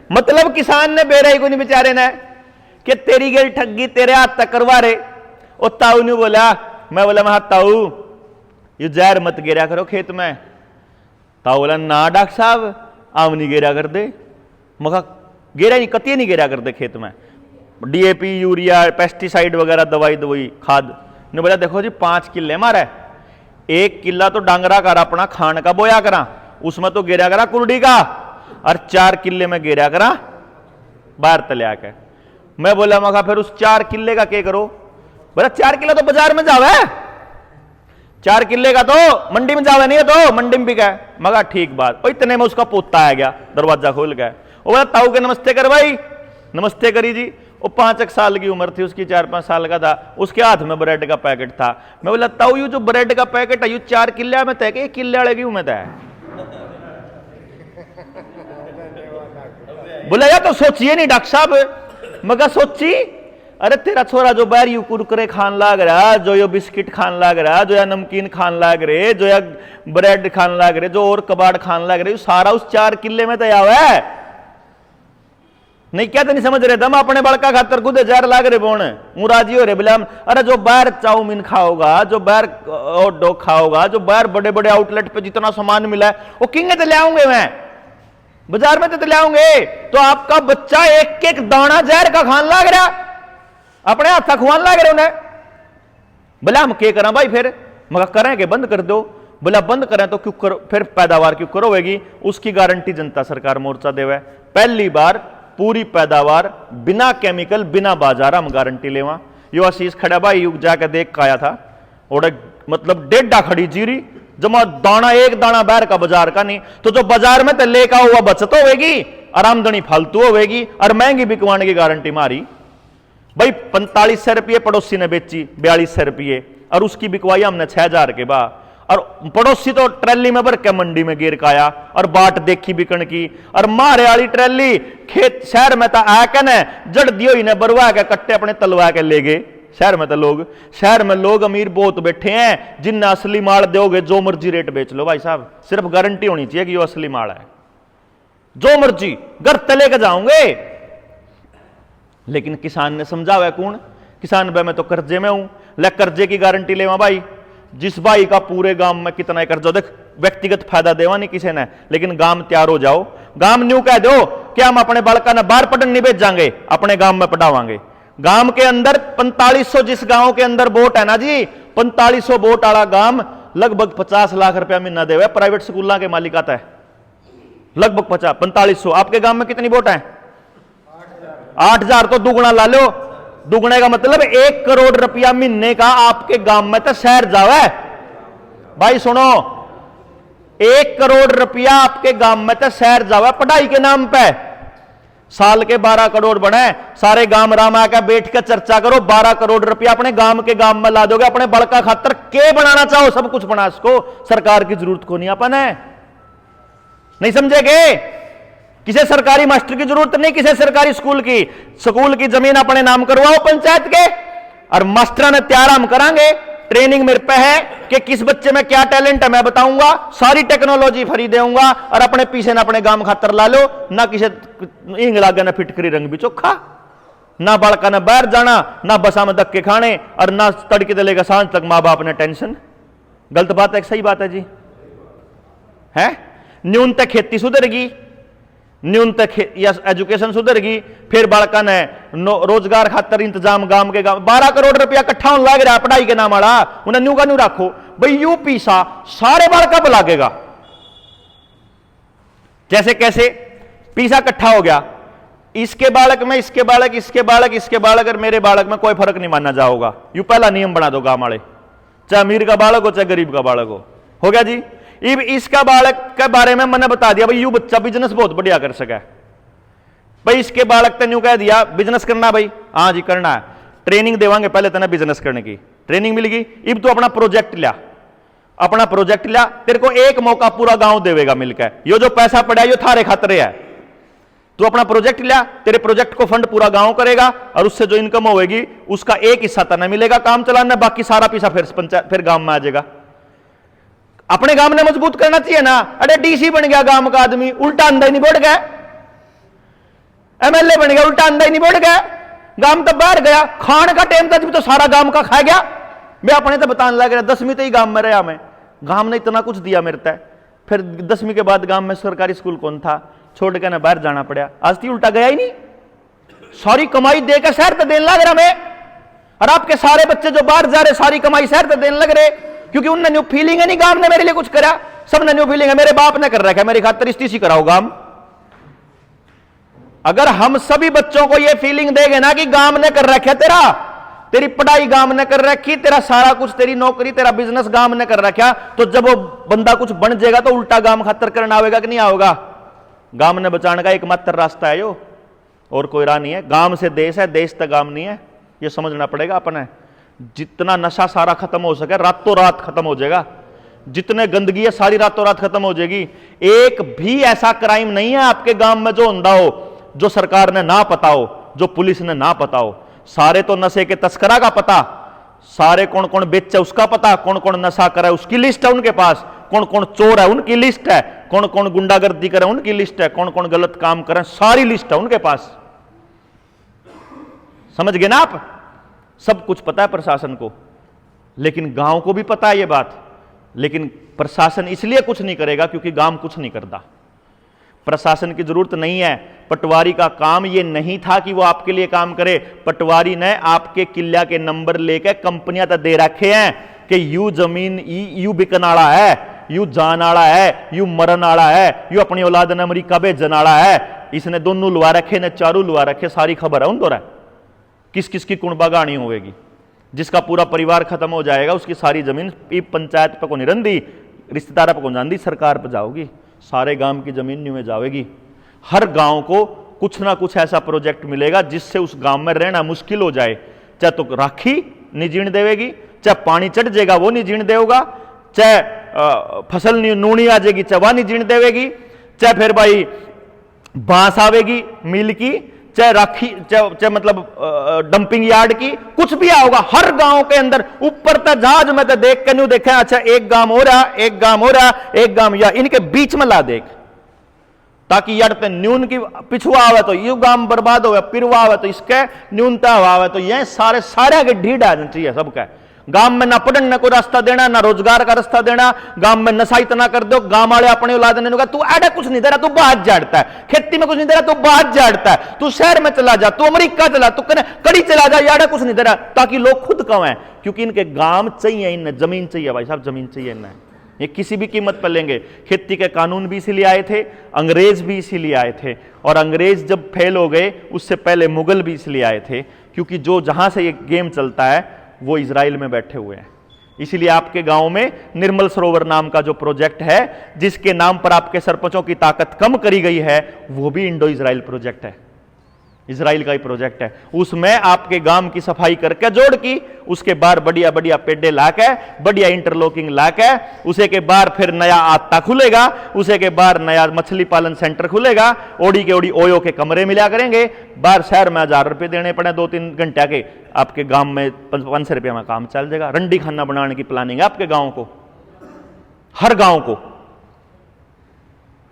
मतलब किसान ने बेराई को नहीं बेचारे ने कि तेरी गई ठगी तेरे हाथ तक करवा रहे। ओ ताऊ ने बोला, मैं बोला मैं ताऊ ये जहर मत गिरा करो खेत में। ताऊ बोला ना डॉक्टर साहब आम नहीं गिरा कर दे। मगा गिरा नहीं, कतिये नहीं गिरा कर दे खेत में, DAP यूरिया पेस्टिसाइड वगैरह दवाई खाद ने। बोला देखो जी 5 किले मारा 1 किला तो डांगरा कर अपना खान का बोया करा, उसमें तो गिरा करा कुर्डी का, और 4 किले में गिरा करा बाहर तलिया के। मैं बोला मगा फिर उस 4 किले का क्या करो? बोला 4 किला तो बाजार में जावे, 4 किले का तो मंडी में जावे नहीं है, तो मंडी में भी गए। मगा ठीक बात। और इतने में उसका पोता आ गया, दरवाजा खोल गया। वो बोला ताऊ के नमस्ते कर भाई। नमस्ते करी जी। वो 5 साल की उम्र थी उसकी, 4-5 साल का था। उसके हाथ में ब्रेड का पैकेट था। मैं बोला ताऊ यू जो ब्रेड का पैकेट है यू 4 किले में तय, 1 किले वाले क्यों में तय? बोला यार तो सोचिए नहीं डॉक्टर साहब। मगर सोची, अरे तेरा छोरा जो बाहर यू कुरकुरे खान लाग रहा, जो यो बिस्किट खान लाग रहा, जो या नमकीन खान लाग रहे, जो या ब्रेड खान लाग रहे, जो और कबाड़ खान लाग रहे, सारा उस 4 किले में तय है। नहीं क्या तो नहीं समझ रहे, दम अपने बड़का खातर खुद 1000 लाग रहे बोन राजी हो रहे। बोले हम अरे जो बाहर चाउमीन खाओगा, जो बाहर हॉट डॉग खाओगा, जो बाहर बड़े बड़े आउटलेट पे जितना सामान मिला है वो किंगे तो ले आऊंगे, मैं बाजार में तो ले आऊंगे। तो आपका बच्चा एक एक दाना जहर का खान लाग रहा, अपने हाथ खुआन लाग रहे उन्हें। बोला हम क्या करें भाई? फिर मगर करें कि बंद कर दो। बोला बंद करें तो क्यों करो, फिर पैदावार क्यों करोगी? उसकी गारंटी जनता सरकार मोर्चा देवे। पहली बार पूरी पैदावार बिना केमिकल बिना बाजार हम गारंटी लेवा। यो आशीष खड़ा भाई युग जाके देख के आया था, और मतलब 1.5 खड़ी जीरी जमा दाना, एक दाना बाहर का बाजार का नहीं। तो जो बाजार में तो लेकर हुआ बचत होगी, आरामदनी फालतू होगी, और महंगी बिकवाने की गारंटी मारी भाई। 4500 रुपये पड़ोसी ने बेची, 4200 रुपये, और उसकी बिकवाई हमने 6000 के बाद। और पड़ोसी तो ट्रैली में भर के मंडी में गिर काया, और बाट देखी बिकन की, और मारे वाली ट्रैली खेत शहर में तो आके न जड़ दियो ही ने बरवा के कट्टे अपने तलवा के ले गए। शहर में लोग अमीर बहुत बैठे हैं, जिन्हें असली माल दोगे जो मर्जी रेट बेच लो भाई साहब, सिर्फ गारंटी होनी चाहिए कि ये असली माल है, जो मर्जी घर तले के जाओगे। लेकिन किसान ने समझावा कौन? किसान भाई मैं तो कर्जे में हूं, ले कर्जे की गारंटी लेवा भाई। जिस भाई का पूरे गांव में कितना कर्जा, देख व्यक्तिगत फायदा देवा नहीं किसी ने, लेकिन गांव तैयार हो जाओ। गांव न्यू कह दो कि हम अपने बालका ने बाहर पढ़ने नहीं भेजांगे, अपने गांव में पढ़ावांगे। गांव के अंदर 4500, जिस गांव के अंदर वोट है ना जी, 4500 वोट वाला गांव लगभग 50 लाख रुपया महीना देवे प्राइवेट स्कूलों के मालिक आता है, लगभग 4500। आपके गांव में कितनी वोट है? 8000। तो दुगुना ला लो। दुगने का मतलब 1 करोड़ रुपया महीने का आपके गांव में तो शहर जावे भाई। सुनो, 1 करोड़ रुपया आपके गांव में तो शहर जावे पढ़ाई के नाम पे। साल के 12 करोड़ बने, सारे गांव राम आकर बैठ कर चर्चा करो, 12 करोड़ रुपया अपने गांव के गांव में ला दोगे। अपने बड़का खातर के बनाना चाहो सब कुछ बना, इसको सरकार की जरूरत को नहीं अपन है, नहीं समझेगे? किसी सरकारी मास्टर की जरूरत नहीं, किसी सरकारी स्कूल की जमीन अपने नाम करवाओ पंचायत के, और मास्टर ने तैयार हम करांगे। ट्रेनिंग मेरे पे है कि किस बच्चे में क्या टैलेंट है मैं बताऊंगा, सारी टेक्नोलॉजी फ्री देऊंगा, और अपने पीछे ना अपने गांव खातर ला लो। ना किसी इंग लागे ना फिटकरी रंग भी चोखा, ना बालका ने बाहर जाना, ना बसा में धक्के खाने, और ना तड़के से लेकर सांझ तक माँ बाप ने टेंशन। गलत बात है सही बात है जी? है न्यूनतम खेती सुधरेगी, न्यूनतम एजुकेशन सुधरेगी, फिर बालका ने रोजगार खातर इंतजाम गांव के गांव। 12 करोड़ रुपया इकट्ठा होने लग रहा पढ़ाई के नाम वाला, उन्हें न्यू का न्यू रखो भाई। यू पीसा सारे बालका पर लागेगा, जैसे कैसे पीसा इकट्ठा हो गया, इसके बालक में इसके बालक, इसके बालक, इसके बालक, और मेरे बालक में कोई फर्क नहीं माना जाओगा। यू पहला नियम बना दो गांव वाले, चाहे अमीर का बालक हो चाहे गरीब का बालक हो गया जी। इब इसका बालक के बारे में मैंने बता दिया भाई, यू बच्चा बिजनेस बहुत बढ़िया कर सका भाई। इसके बालक ने यूं कह दिया बिजनेस करना भाई, हाँ जी करना है, ट्रेनिंग देवांगे पहले तेना बिजनेस करने की ट्रेनिंग मिलेगी। इब तू अपना प्रोजेक्ट लिया, अपना प्रोजेक्ट लिया, तेरे को एक मौका पूरा गांव देवेगा मिलकर। यो जो पैसा पड़ा है यो थारे खातरे है। तू अपना प्रोजेक्ट लिया, तेरे प्रोजेक्ट को फंड पूरा गांव करेगा, और उससे जो इनकम होगी उसका एक हिस्सा तना मिलेगा काम चलाना, बाकी सारा पैसा फिर गांव में आ जाएगा। अपने गांव ने मजबूत करना चाहिए ना। अरे डीसी बन गया गांव का आदमी, उल्टा अंधा ही नहीं बढ़ गया, एमएलए बन गया उल्टा अंधा ही नहीं बढ़ गया, गांव तो बाहर गया, खान का टाइम था तो सारा गांव का खा गया। मैं अपने तो बताने लग रहा 10वीं तो ही गांव में रहा मैं, गांव ने इतना कुछ दिया मेरे तय। फिर 10वीं के बाद गांव में सरकारी स्कूल कौन था, छोड़ के ना बाहर जाना पड़ा। आज तो उल्टा गया ही नहीं, सारी कमाई देकर शहर तो देने लग रहा मैं, और आपके सारे बच्चे जो बाहर जा रहे सारी कमाई शहर तो देने लग रहे। क्योंकि उनने न्यू फीलिंग है नहीं गांव ने मेरे लिए कुछ करा, सब ने न्यू फीलिंग है मेरे बाप ने कर रखा है, मेरी खातिर इस्तीसी कराओ गांव। अगर हम सभी बच्चों को यह फीलिंग देंगे ना कि गांव ने कर रखा है तेरा, तेरी पढ़ाई गांव ने कर रखी, तेरा सारा कुछ, तेरी नौकरी, तेरा बिजनेस गांव ने कर रखा, तो जब वो बंदा कुछ बन जाएगा तो उल्टा गांव खातर करना आवेगा कि नहीं आवेगा। गांव ने बचाने का एकमात्र रास्ता है यो, और कोई राह नहीं है। गांव से देश है, देश तक गांव नहीं है, ये समझना पड़ेगा अपने। जितना नशा सारा खत्म हो सके रातों रात खत्म हो जाएगा, जितने गंदगी है सारी रातों रात खत्म हो जाएगी। एक भी ऐसा क्राइम नहीं है आपके गांव में जो होता हो, जो सरकार ने ना पता हो, जो पुलिस ने ना पता हो। सारे तो नशे के तस्करा का पता, सारे कौन कौन बेचे उसका पता, कौन कौन नशा करे उसकी लिस्ट है उनके पास, कौन कौन चोर है उनकी लिस्ट है, कौन कौन गुंडागर्दी करे उनकी लिस्ट है, कौन कौन गलत काम करे, सारी लिस्ट है उनके पास। समझ गए ना आप? सब कुछ पता है प्रशासन को, लेकिन गांव को भी पता है ये बात, लेकिन प्रशासन इसलिए कुछ नहीं करेगा क्योंकि गांव कुछ नहीं करता। प्रशासन की जरूरत नहीं है। पटवारी का काम ये नहीं था कि वो आपके लिए काम करे। पटवारी ने आपके किला के नंबर लेकर कंपनियां तो दे रखे हैं कि यू जमीन यू बिकन आड़ा है, यू जान आड़ा है, यू मरन आड़ा है, यू अपनी औलाद ने अमरीका भेजन आड़ा है। इसने दोनों लुआ रखे ने चारों लुआ रखे, सारी खबर है उन दौरा। किस किस की कुणबा गाणी होगी, जिसका पूरा परिवार खत्म हो जाएगा उसकी सारी जमीन पंचायत पे को नहीं रंदी, रिश्तेदार पे को जानदी, सरकार पे जाओगी, सारे गांव की जमीन न्यू में जाएगी। हर गांव को कुछ ना कुछ ऐसा प्रोजेक्ट मिलेगा जिससे उस गांव में रहना मुश्किल हो जाए। चाहे तो राखी नहीं जीण देवेगी, चाहे पानी चढ़ जाएगा वो नहीं जीण देगा, चाहे फसल नूनी आ जाएगी चाहे वह नहीं जीण देवेगी, चाहे फिर भाई बांस आवेगी मिल की, चाहे राखी, चाहे मतलब डंपिंग यार्ड की, कुछ भी आओगा। हर गांव के अंदर ऊपर तक जहाज में तो देख के नहीं देखा, अच्छा एक गांव हो रहा, एक गांव हो रहा, एक गांव, या इनके बीच में ला देख, ताकि यार न्यून की पिछुआ आवे तो यू गांव बर्बाद हो, पिरवा आवे तो इसके न्यूनता आवे, तो ये सारे सारे के ढीढ़ आ चाहिए सबका। गांव में ना पढ़ने ना कोई रास्ता देना, ना रोजगार का रास्ता देना, गांव में नशा इतना कर दो, गांव वाले अपने औलाद ने कहा तू ऐडा कुछ नहीं दे रहा, तू बाहर झाड़ता है, खेती में कुछ नहीं दे रहा, तू बाहर झाड़ता है, तू शहर में चला जा, तू अमेरिका चला, तू कड़ी चला जा, याडा कुछ नहीं दे रहा, ताकि लोग खुद कमाएं। क्योंकि इनके गांव चाहिए, इन्हें जमीन चाहिए भाई साहब, जमीन चाहिए इन्हें, ये किसी भी कीमत पर लेंगे। खेती के कानून भी इसीलिए आए थे, अंग्रेज भी इसीलिए आए थे, और अंग्रेज जब फेल हो गए उससे पहले मुगल भी इसलिए आए थे, क्योंकि जो जहां से ये गेम चलता है वो इजराइल में बैठे हुए हैं। इसीलिए आपके गांव में निर्मल सरोवर नाम का जो प्रोजेक्ट है, जिसके नाम पर आपके सरपंचों की ताकत कम करी गई है, वो भी इंडो इजराइल प्रोजेक्ट है, इजराइल का ही प्रोजेक्ट है। उसमें आपके गांव की सफाई करके जोड़ की, उसके बाद बढ़िया बढ़िया पेड़े लाके, बढ़िया इंटरलॉकिंग लाके, उसे के बाद फिर नया आता खुलेगा, उसे के बाद नया मछली पालन सेंटर खुलेगा, ओडी के ओडी ओयो के कमरे मिला करेंगे, बाहर शहर में 1000 रुपए देने पड़े 2-3 घंटे के, आपके गांव में 500 रुपये में काम चल जाएगा। रंडी खाना बनाने की प्लानिंग है आपके गांव को, हर गांव को,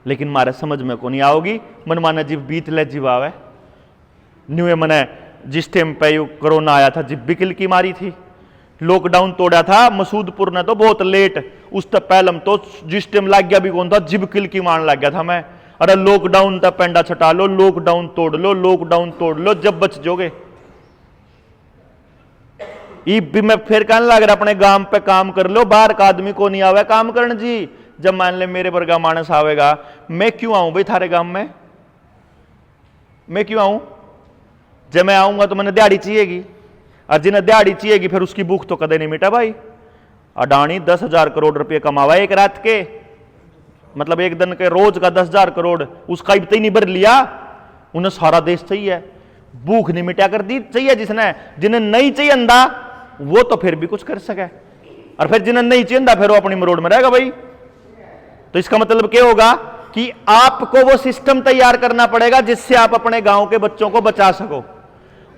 लेकिन हमारे समझ में को नहीं आओगी। मनमाना जीव बीत ले जीव आवे। न्यू मने जिस टाइम पे कोरोना आया था, जिब बिकिल की मारी थी, लॉकडाउन तोड़ा था मसूदपुर ने तो बहुत लेट, उस तक पहलम तो जिस टाइम लग गया भी कौन था, जिब किल की मान लग गया था मैं। अरे लॉकडाउन तक पेंडा छटा लो, लॉकडाउन तोड़ लो, लॉकडाउन तोड़ लो, जब बच जोगे। भी मैं फिर कहने लग रहा अपने गांव पे काम कर लो, बाहर का आदमी को नहीं आवे काम करने जी। जब मान ले मेरे वर्गा मानस आवेगा, मैं क्यों आऊं भाई थारे गांव में, मैं क्यों आऊं? जब मैं आऊंगा तो मैंने दिहाड़ी चाहिएगी, और जिन्हें दिहाड़ी चाहिएगी फिर उसकी भूख तो कदे नहीं मिटा भाई। अडानी 10,000 करोड़ रुपए कमावा एक रात के, मतलब एक दिन के रोज का 10,000 करोड़, उसका इतना ही नहीं भर लिया, उन्हें सारा देश चाहिए, भूख नहीं मिटा कर दी चाहिए जिसने। जिन्हें नहीं चाहिए अंधा वो तो फिर भी कुछ कर सके, और फिर जिन्हें नहीं चाहिए अंधा फिर वो अपनी मरोड़ में रहेगा भाई। तो इसका मतलब क्या होगा कि आपको वो सिस्टम तैयार करना पड़ेगा जिससे आप अपने गांव के बच्चों को बचा सको।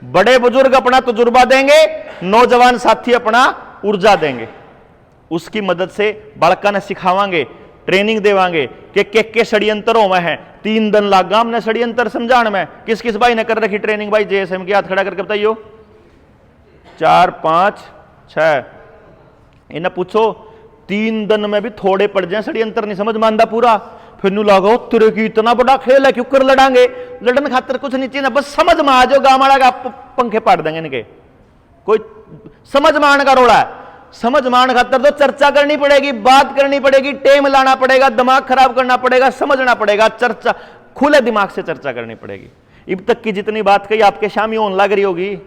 बड़े बुजुर्ग अपना तजुर्बा देंगे, नौजवान साथी अपना ऊर्जा देंगे, उसकी मदद से बालका ने सिखावांगे, ट्रेनिंग देवांगे कि के षड्यंत्रों में है। 3 दिन लागा हमने षड्यंत्र समझाने में। किस किस भाई ने कर रखी ट्रेनिंग भाई? जेएसएम की हाथ खड़ा करके बताइयो। 4, 5, 6 इन्हें पूछो, 3 दिन में भी थोड़े पड़ जाए, षड्यंत्र नहीं समझ मानदा पूरा, फिर नु लागो तेरे की इतना बड़ा खेल है, क्यों कर लड़ांगे? लड़न खातर कुछ नहीं चाहिए, बस समझ में आ जाओ, गाँव वाला का पंखे पाड़ देंगे इनके, कोई समझ में आने का रोड़ा है। समझ मान खातर तो चर्चा करनी पड़ेगी, बात करनी पड़ेगी, टेम लाना पड़ेगा, दिमाग खराब करना पड़ेगा, समझना पड़ेगा, चर्चा खुले दिमाग से चर्चा करनी पड़ेगी। अब तक की जितनी बात कही आपके शाम ही होने लग रही होगी।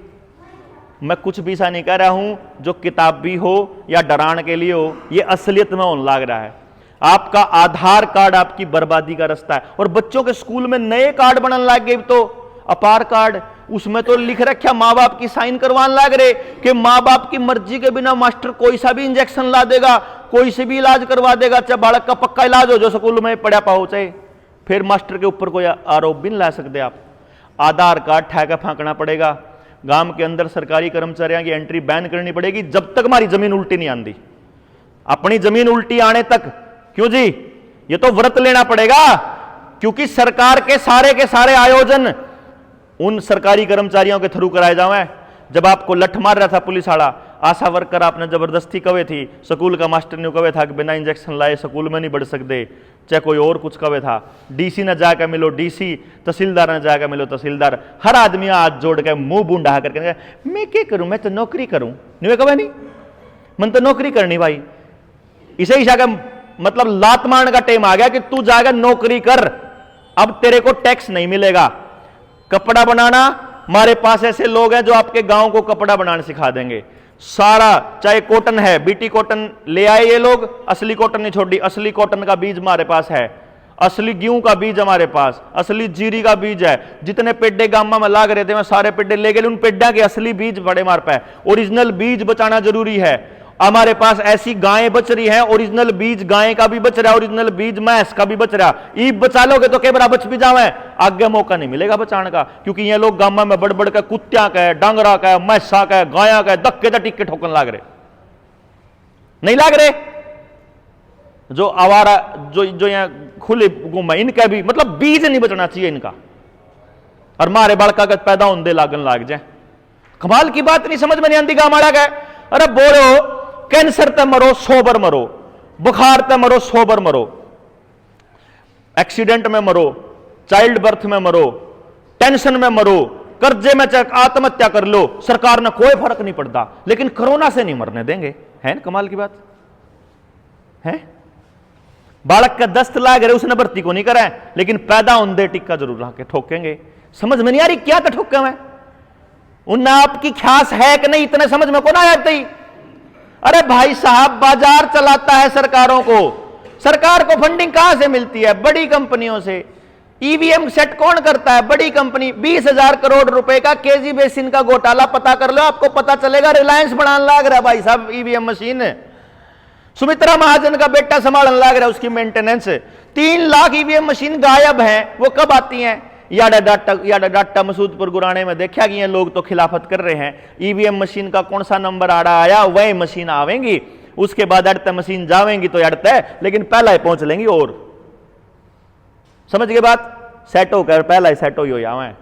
मैं कुछ भी ऐसा नहीं कह रहा हूं जो किताब भी हो या डराने के लिए हो, यह असलियत में होने लग रहा है। आपका आधार कार्ड आपकी बर्बादी का रास्ता है। और बच्चों के स्कूल में नए कार्ड बनने लग गए, तो अपार कार्ड, उसमें तो लिख रखा माँ बाप की साइन करवाने लग रहे कि माँ बाप की मर्जी के बिना मास्टर कोई सा भी इंजेक्शन ला देगा, कोई से भी इलाज करवा देगा, चाहे बालक का पक्का इलाज हो जो स्कूल में पड़ा पाओ, चाहे फिर मास्टर के ऊपर कोई आरोप भी नहीं ला सकते आप। आधार कार्ड ठेका फांकना पड़ेगा। गांव के अंदर सरकारी कर्मचारियों की एंट्री बैन करनी पड़ेगी जब तक हमारी जमीन उल्टी नहीं आती। अपनी जमीन उल्टी आने तक, क्यों जी, ये तो व्रत लेना पड़ेगा, क्योंकि सरकार के सारे आयोजन उन सरकारी कर्मचारियों के थ्रू कराए जावे। जब आपको लठ मार रहा था पुलिस वाला, आशा वर्कर आपने जबरदस्ती कवे थी, स्कूल का मास्टर ने कवे था कि बिना इंजेक्शन लाए स्कूल में नहीं बढ़ सकते, चाहे कोई और कुछ कवे था, डीसी ने जाकर मिलो डीसी, तहसीलदार ने जाकर मिलो तहसीलदार, हर आदमी हाथ जोड़ के मुंह बूंढा करके मैं क्या करूं, मैं तो नौकरी करूं, नहीं कवे नहीं, मन तो नौकरी करनी भाई। इसे ही जाकर मतलब लात मारने का टाइम आ गया कि तू जाकर नौकरी कर, अब तेरे को टैक्स नहीं मिलेगा। कपड़ा बनाना, हमारे पास ऐसे लोग हैं जो आपके गांव को कपड़ा बनाना सिखा देंगे, सारा, चाहे कॉटन है, बीटी कॉटन ले आए ये लोग, असली कॉटन नहीं छोड़ी, असली कॉटन का बीज हमारे पास है, असली गेहूं का बीज हमारे पास, असली जीरी का बीज है। जितने पेड्डे गामा में लाग रहे थे मैं सारे पेड्डे ले गए, उन पेड्डा के असली बीज बड़े हमारे पास। ओरिजिनल बीज बचाना जरूरी है। हमारे पास ऐसी गायें बच रही हैं, ओरिजिनल बीज गाय का भी बच रहा है, ओरिजिनल बीज मैंस का भी बच रहा। ईब बचा लोगे तो के बराबर बच भी जावे, आगे मौका नहीं मिलेगा बचाने का, क्योंकि ये लोग गामा में बड़ बड़ के कुत्तियां का, डांगरा का, मैसा का, गाया का धक्के टिक्के ठोकन लाग रहे, नहीं लाग रहे। जो आवारा जो यहाँ खुले घूम, इनका भी मतलब बीज नहीं बचना चाहिए इनका, और मारे बालका का पैदा होने लागन लाग जाए। कमाल की बात नहीं समझ में नहीं आती गामाड़ा का। अरे बोलो कैंसर ते मरो 100 बार मरो, बुखार ते मरो 100 बार मरो, एक्सीडेंट में मरो, चाइल्ड बर्थ में मरो, टेंशन में मरो, कर्जे में आत्महत्या कर लो, सरकार ने कोई फर्क नहीं पड़ता, लेकिन कोरोना से नहीं मरने देंगे। है ना कमाल की बात है। बालक का दस्त लाग रहे, उसने भर्ती को नहीं करा है, लेकिन पैदा होने टिक्का जरूर लाके ठोकेंगे। समझ में नहीं आ रही क्या तो ठोके में, उन आपकी ख्यास है कि नहीं, इतने समझ में को ना आते ही। अरे भाई साहब, बाजार चलाता है सरकारों को, सरकार को फंडिंग कहां से मिलती है? बड़ी कंपनियों से। ईवीएम सेट कौन करता है? बड़ी कंपनी। 20,000 करोड़ रुपए का केजी बेसिन का घोटाला पता कर लो, आपको पता चलेगा। रिलायंस बनाने लग रहा है भाई साहब ईवीएम मशीन, सुमित्रा महाजन का बेटा संभालने लग रहा है उसकी मेंटेनेंस। 3 लाख ईवीएम मशीन गायब है, वो कब आती हैं? याडा डाटा मसूदपुर गुराने में देखा कि ये लोग तो खिलाफत कर रहे हैं, ईवीएम मशीन का कौन सा नंबर आ रहा आया, वही मशीन आवेंगी, उसके बाद अड़ता मशीन जावेंगी तो अड़ता है, लेकिन पहला ही पहुंच लेंगी। और समझ गए बात? सेट होकर पहला ही सेट हो जावे।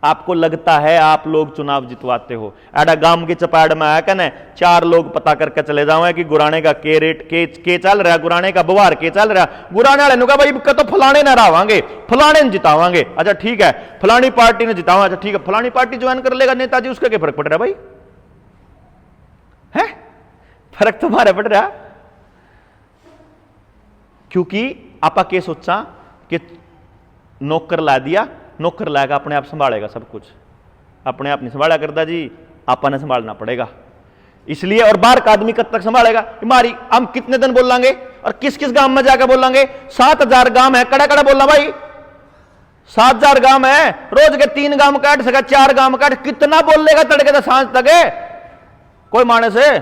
आपको लगता है आप लोग चुनाव जितवाते हो, एडा गांव की चपाड़ में आया कहने 4 लोग पता करके चले जाओ कि गुराने का के रेट के चल रहा, गुराने का बवार के चल रहा। गुराने वाले ने कहा भाई तो फलाने न रावांगे, फलाने ने जितावांगे। अच्छा ठीक है, फलानी पार्टी ने जितावा, अच्छा ठीक है, फलानी पार्टी ज्वाइन कर लेगा नेताजी, उसका क्या फर्क पड़ रहा भाई? है फर्क तुम्हारा पड़ रहा, क्योंकि आपा के सोचा कि नौकर ला दिया, नौकर लाएगा अपने आप संभालेगा सब कुछ, अपने आप नहीं संभाला करता जी, आपने संभालना पड़ेगा। इसलिए और बाहर का आदमी कब तक संभालेगा? हमारी हम कितने दिन बोलेंगे और किस किस गांव में जाकर बोलेंगे? 7,000 गांव है, कड़ा कड़ा बोलना भाई, 7,000 गांव है, रोज के 3 गांव काट सका, 4 गांव काट, कितना बोल लेगा तड़के तो सांझ तक है? कोई मानस है?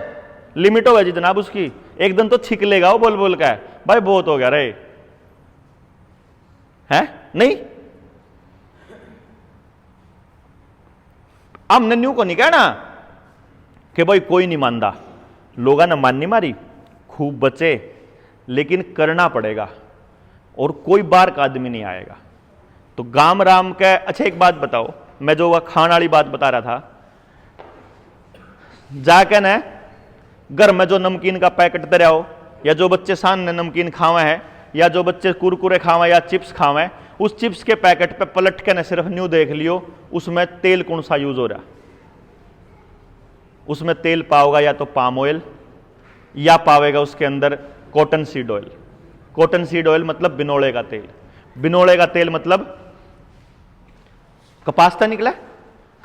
लिमिट हो गई जी जनाब उसकी, एक दिन तो छिक लेगा वो बोल बोल का, भाई बहुत हो गया रे, है नहीं? हमने न्यू को नहीं कहना कि भाई कोई नहीं मानता, लोगों ने मान नहीं मारी, खूब बचे, लेकिन करना पड़ेगा और कोई बार का आदमी नहीं आएगा। तो गाम राम के। अच्छा एक बात बताओ, मैं जो वह खान वाली बात बता रहा था, जाके न घर में जो नमकीन का पैकेट दे रहा हो, या जो बच्चे सामने नमकीन खावे हैं, या जो बच्चे कुरकुरे खावे या चिप्स खावे, उस चिप्स के पैकेट पे पलट के न सिर्फ न्यू देख लियो उसमें तेल कौन सा यूज हो रहा। उसमें तेल पाओगा या तो पाम ऑयल, या पावेगा उसके अंदर cotton seed oil. Cotton seed oil मतलब बिनोले का तेल। बिनोले का तेल मतलब कपास था निकला,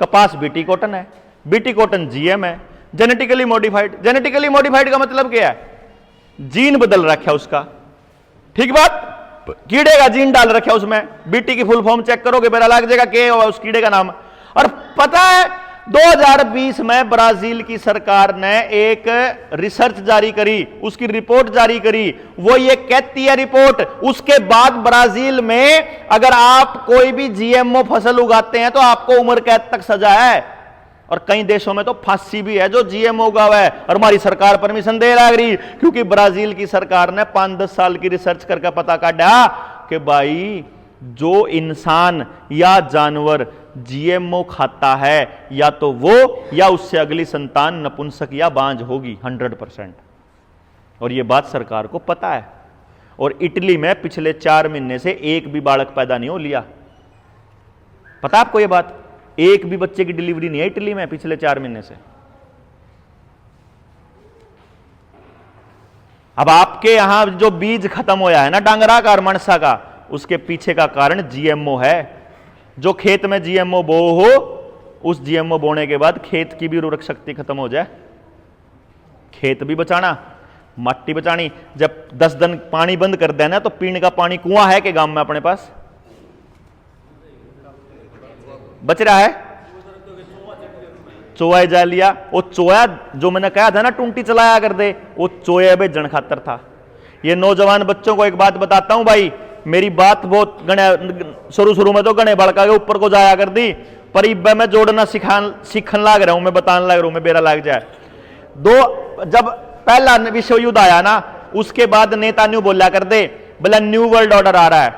कपास बीटी कॉटन है, बीटी कॉटन जीएम है, जेनेटिकली मॉडिफाइड। जेनेटिकली मॉडिफाइड का मतलब क्या है? जीन बदल रखा उसका, ठीक बात, कीड़े का जीन डाल रखा उसमें। बीटी की फुल फॉर्म चेक करोगे मेरा लग जाएगा क्या होगा उस कीड़े का नाम। और पता है 2020 में ब्राजील की सरकार ने एक रिसर्च जारी करी, उसकी रिपोर्ट जारी करी, वो ये कहती है रिपोर्ट, उसके बाद ब्राजील में अगर आप कोई भी जीएमओ फसल उगाते हैं तो आपको उम्र कैद तक सजा है, और कई देशों में तो फांसी भी है जो जीएमओ उगावा है, और हमारी सरकार परमिशन दे रही, क्योंकि ब्राजील की सरकार ने 5-10 साल की रिसर्च करके पता काटा कि भाई जो इंसान या जानवर जीएमओ खाता है या तो वो या उससे अगली संतान नपुंसक या बांझ होगी 100%। और ये बात सरकार को पता है। और इटली में पिछले 4 महीने से एक भी बालक पैदा नहीं हो लिया। पता आपको ये बात? एक भी बच्चे की डिलीवरी नहीं है इटली में पिछले 4 महीने से। अब आपके यहां जो बीज खत्म होया है ना डांगरा का और मनसा का, उसके पीछे का कारण जीएमओ है। जो खेत में जीएमओ बो हो, उस जीएमओ बोने के बाद खेत की भी उर्वरक शक्ति खत्म हो जाए। खेत भी बचाना, मट्टी बचानी। जब 10 दिन पानी बंद कर देना तो पीने का पानी कुआं है कि गांव में अपने पास बच रहा है? चोया जा लिया। वो चोया जो मैंने कहा था ना टूंटी चलाया कर दे, वो चोया बेचण खातर था। ये नौजवान बच्चों को एक बात बताता हूं भाई, मेरी बात बहुत गणे शुरू में तो गणे बड़का के ऊपर को जाया कर दी, पर इब्बे मैं जोड़ना सीखन लाग रहा हूं, मैं बताने लग रहा हूं, मैं बेरा लाग जाए। जब पहला विश्व युद्ध आया ना, उसके बाद नेता न्यू बोला कर दे बोला न्यू वर्ल्ड ऑर्डर आ रहा है।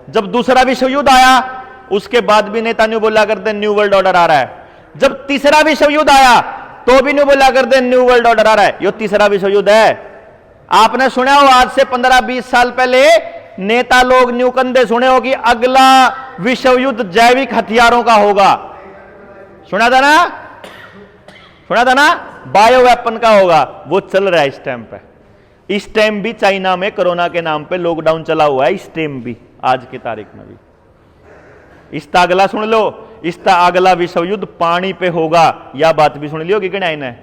जब दूसरा विश्व युद्ध आया, उसके बाद भी नेता न्यू बोला कर दे न्यू वर्ल्ड ऑर्डर आ रहा है। जब तीसरा विश्व युद्ध आया तो भी न्यू बोला कर दे न्यू वर्ल्ड ऑर्डर आ रहा है। ये तीसरा विश्व युद्ध है। आपने सुना हो आज से 15-20 साल पहले नेता लोग न्यू कंधे सुने हो कि अगला विश्व युद्ध जैविक हथियारों का होगा। सुना था ना? सुना था ना? बायो वेपन का होगा। वो चल रहा है इस टाइम पे। इस टाइम भी चाइना में कोरोना के नाम पे लॉकडाउन चला हुआ है, इस टाइम भी, आज की तारीख में भी। इसका अगला सुन लो, इसका अगला विश्व युद्ध पानी पे होगा। यह बात भी सुन लियो कि नहीं,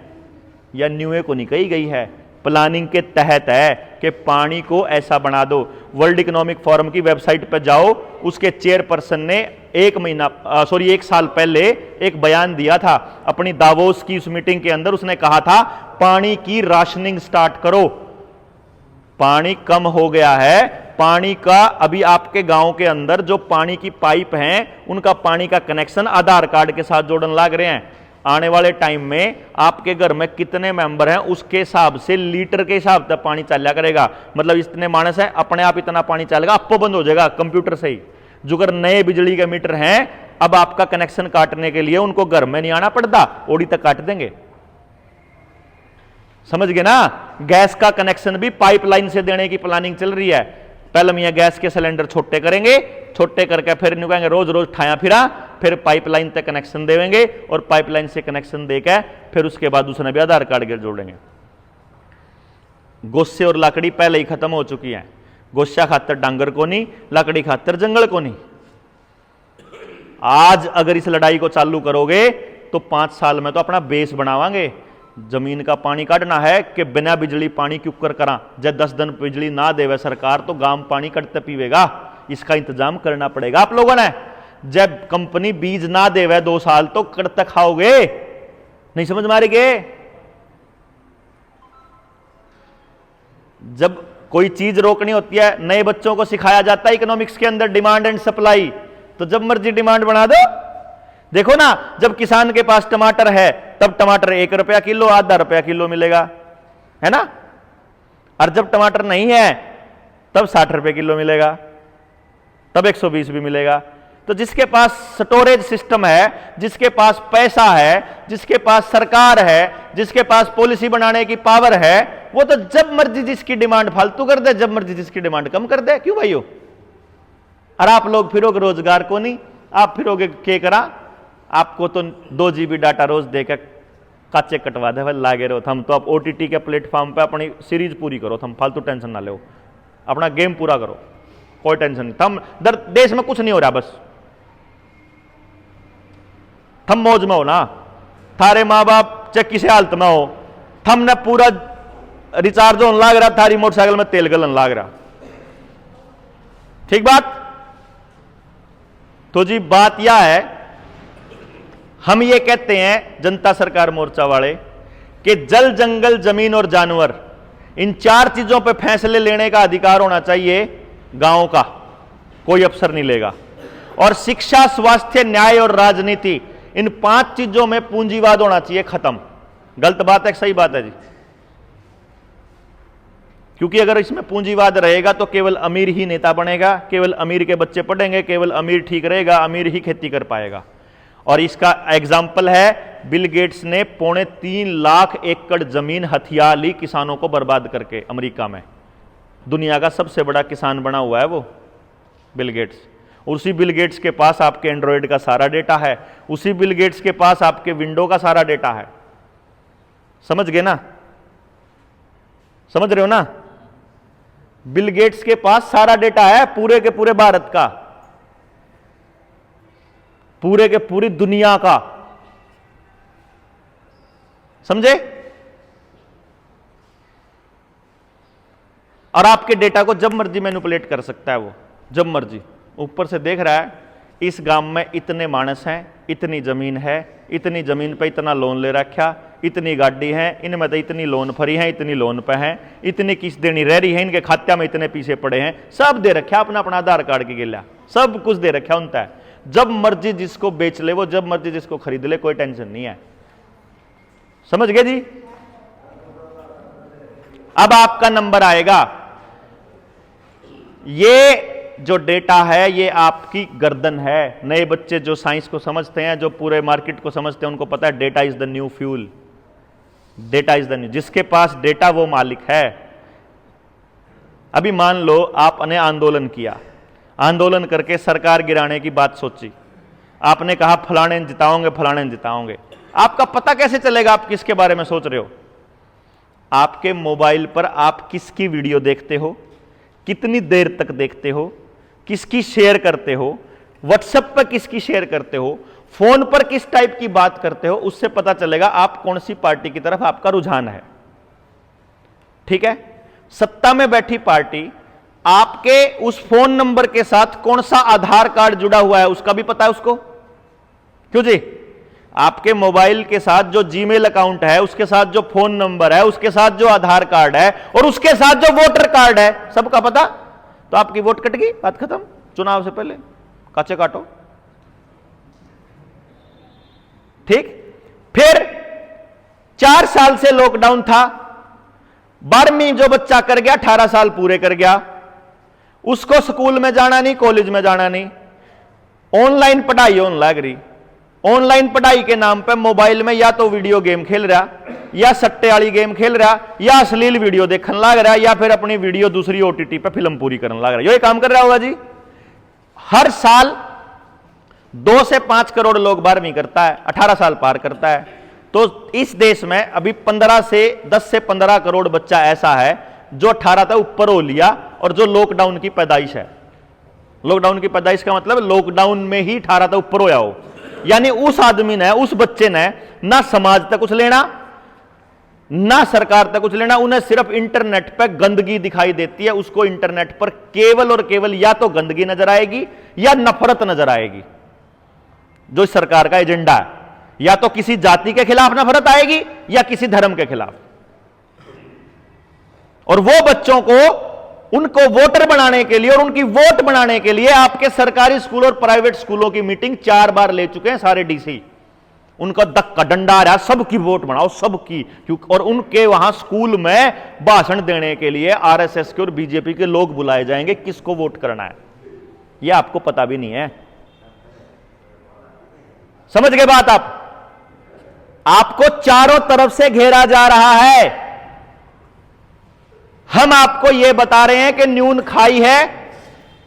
या न्यूए को नहीं कही गई है, प्लानिंग के तहत है कि पानी को ऐसा बना दो। वर्ल्ड इकोनॉमिक फोरम की वेबसाइट पर जाओ, उसके चेयरपर्सन ने 1 साल पहले एक बयान दिया था अपनी दावोस की उस मीटिंग के अंदर। उसने कहा था पानी की राशनिंग स्टार्ट करो, पानी कम हो गया है। पानी का अभी आपके गांव के अंदर जो पानी की पाइप हैं, उनका पानी का कनेक्शन आधार कार्ड के साथ जोड़न लग रहे हैं। आने वाले टाइम में आपके घर में कितने मेंबर हैं उसके हिसाब से, लीटर के हिसाब से पानी चला करेगा। मतलब इतने मानस है, अपने आप इतना पानी चलेगा, आपको बंद हो जाएगा कंप्यूटर से ही। जो अगर नए बिजली के मीटर हैं, अब आपका कनेक्शन काटने के लिए उनको घर में नहीं आना पड़ता, ओडी तक काट देंगे। समझ गए ना? गैस का कनेक्शन भी पाइपलाइन से देने की प्लानिंग चल रही है। पहले मियाँ गैस के सिलेंडर छोटे करेंगे, छोटे करके फिर नहीं कहेंगे रोज रोज ठाया फिरा, फिर पाइपलाइन तक कनेक्शन देंगे, और पाइपलाइन से कनेक्शन देकर फिर उसके बाद उसने भी आधार कार्ड के जोड़ेंगे। गोस्से और लकड़ी पहले ही खत्म हो चुकी है। गोस्सा खातर डांगर को नहीं, लकड़ी खातर जंगल को नहीं। आज अगर इस लड़ाई को चालू करोगे तो 5 साल में तो अपना बेस बनावांगे। जमीन का पानी काटना है कि बिना बिजली पानी क्यों करा। जब 10 दिन बिजली ना देवे सरकार तो गांव पानी कटते पीवेगा। इसका इंतजाम करना पड़ेगा आप लोगों ने। जब कंपनी बीज ना देवे 2 साल तो कटते खाओगे, नहीं समझ मारेगे? जब कोई चीज रोकनी होती है, नए बच्चों को सिखाया जाता है इकोनॉमिक्स के अंदर डिमांड एंड सप्लाई, तो जब मर्जी डिमांड बना दो। देखो ना, जब किसान के पास टमाटर है तब टमाटर 1 रुपया किलो, आधा रुपया किलो मिलेगा, है ना? और जब टमाटर नहीं है तब 60 रुपए किलो मिलेगा, तब 120 भी मिलेगा। तो जिसके पास स्टोरेज सिस्टम है, जिसके पास पैसा है, जिसके पास सरकार है, जिसके पास पॉलिसी बनाने की पावर है, वो तो जब मर्जी जिसकी डिमांड फालतू कर दे, जब मर्जी जिसकी डिमांड कम कर दे। क्यों भाइयों? और आप लोग फिरोगे रोजगार को नहीं, आप फिरोगे के करा। आपको तो 2 GB डाटा रोज देकर काचे कटवा दे भाई लागे रहो थम, तो आप OTT के प्लेटफॉर्म पे अपनी सीरीज पूरी करो, थम फालतू टेंशन ना लो, अपना गेम पूरा करो, कोई टेंशन नहीं, थम देश में कुछ नहीं हो रहा, बस थम मौज में हो ना, थारे माँ बाप चाहे किसी हालत में हो, थमने पूरा रिचार्ज होने लग रहा, थारी मोटरसाइकिल में तेल गलन लग रहा, ठीक बात। तो जी बात यह है, हम ये कहते हैं जनता सरकार मोर्चा वाले कि जल जंगल जमीन और जानवर, इन 4 चीजों पे फैसले लेने का अधिकार होना चाहिए गांव का, कोई अफसर नहीं लेगा। और शिक्षा, स्वास्थ्य, न्याय और राजनीति, इन 5 चीजों में पूंजीवाद होना चाहिए खत्म। गलत बात है सही बात है जी? क्योंकि अगर इसमें पूंजीवाद रहेगा तो केवल अमीर ही नेता बनेगा, केवल अमीर के बच्चे पढ़ेंगे, केवल अमीर ठीक रहेगा, अमीर ही खेती कर पाएगा। और इसका एग्जाम्पल है बिल गेट्स ने 3.25 लाख एकड़ जमीन हथिया ली किसानों को बर्बाद करके अमेरिका में। दुनिया का सबसे बड़ा किसान बना हुआ है वो बिल गेट्स। उसी बिल गेट्स के पास आपके एंड्रॉयड का सारा डेटा है, उसी बिल गेट्स के पास आपके विंडो का सारा डेटा है। समझ गए ना? समझ रहे हो ना? बिल गेट्स के पास सारा डेटा है पूरे के पूरे भारत का, पूरे के पूरी दुनिया का। समझे? और आपके डेटा को जब मर्जी मैनिपुलेट कर सकता है वो, जब मर्जी। ऊपर से देख रहा है इस गांव में इतने मानस हैं, इतनी जमीन है, इतनी जमीन पे इतना लोन ले रखा, इतनी गाड़ी है, इनमें तो इतनी लोन भरी है, इतनी लोन पे हैं, इतनी किस्त देनी रह रही है, इनके खात्या में इतने पीछे पड़े हैं, सब दे रखा अपना अपना आधार कार्ड की गिला, सब कुछ दे रखा उनता है। जब मर्जी जिसको बेच ले वो, जब मर्जी जिसको खरीद ले, कोई टेंशन नहीं है। समझ गए जी? अब आपका नंबर आएगा। ये जो डेटा है ये आपकी गर्दन है। नए बच्चे जो साइंस को समझते हैं, जो पूरे मार्केट को समझते हैं, उनको पता है data is the new fuel. Data is the new, जिसके पास डेटा वो मालिक है। अभी मान लो आपने आंदोलन किया, आंदोलन करके सरकार गिराने की बात सोची, आपने कहा फलाने जिताओगे, फलाने जिताओगे। आपका पता कैसे चलेगा आप किसके बारे में सोच रहे हो? आपके मोबाइल पर आप किसकी वीडियो देखते हो, कितनी देर तक देखते हो, किसकी शेयर करते हो, व्हाट्सएप पर किसकी शेयर करते हो, फोन पर किस टाइप की बात करते हो, उससे पता चलेगा आप कौन सी पार्टी की तरफ आपका रुझान है। ठीक है? सत्ता में बैठी पार्टी आपके उस फोन नंबर के साथ कौन सा आधार कार्ड जुड़ा हुआ है उसका भी पता है उसको। क्यों जी? आपके मोबाइल के साथ जो जीमेल अकाउंट है, उसके साथ जो फोन नंबर है, उसके साथ जो आधार कार्ड है, और उसके साथ जो वोटर कार्ड है, सबका पता। तो आपकी वोट कट गई, बात खत्म। चुनाव से पहले काचे काटो। ठीक? फिर 4 साल से लॉकडाउन था, 12वीं जो बच्चा कर गया, 18 साल पूरे कर गया, उसको स्कूल में जाना नहीं, कॉलेज में जाना नहीं, ऑनलाइन पढ़ाई होने लग रही। ऑनलाइन पढ़ाई के नाम पे मोबाइल में या तो वीडियो गेम खेल रहा, या सट्टे वाली गेम खेल रहा, या अश्लील वीडियो देखने लग रहा, या फिर अपनी वीडियो दूसरी OTT पे फिल्म पूरी करने लग रहा है। ये काम कर रहा होगा जी। हर साल 2 से 5 करोड़ लोग 12वीं करता है, 18 साल पार करता है। तो इस देश में अभी 10 से 15 करोड़ बच्चा ऐसा है जो 18 तक ऊपर हो लिया, और जो लॉकडाउन की पैदाइश है। लॉकडाउन की पैदाइश का मतलब लॉकडाउन में ही 18 तक ऊपर होया हो। यानी उस आदमी ने, उस बच्चे ने ना समाज तक कुछ लेना, ना सरकार तक कुछ लेना, उन्हें सिर्फ इंटरनेट पर गंदगी दिखाई देती है। उसको इंटरनेट पर केवल और केवल या तो गंदगी नजर आएगी या नफरत नजर आएगी। जो सरकार का एजेंडा है, या तो किसी जाति के खिलाफ नफरत आएगी या किसी धर्म के खिलाफ। और वो बच्चों को, उनको वोटर बनाने के लिए और उनकी वोट बनाने के लिए आपके सरकारी स्कूल और प्राइवेट स्कूलों की मीटिंग 4 बार ले चुके हैं सारे डीसी। उनका धक्का डंडा आ रहा है, सबकी वोट बनाओ, सबकी। और उनके वहां स्कूल में भाषण देने के लिए RSS के और BJP के लोग बुलाए जाएंगे, किसको वोट करना है ये आपको पता भी नहीं है। समझ गए बात आप? आपको चारों तरफ से घेरा जा रहा है। हम आपको यह बता रहे हैं कि न्यून खाई है,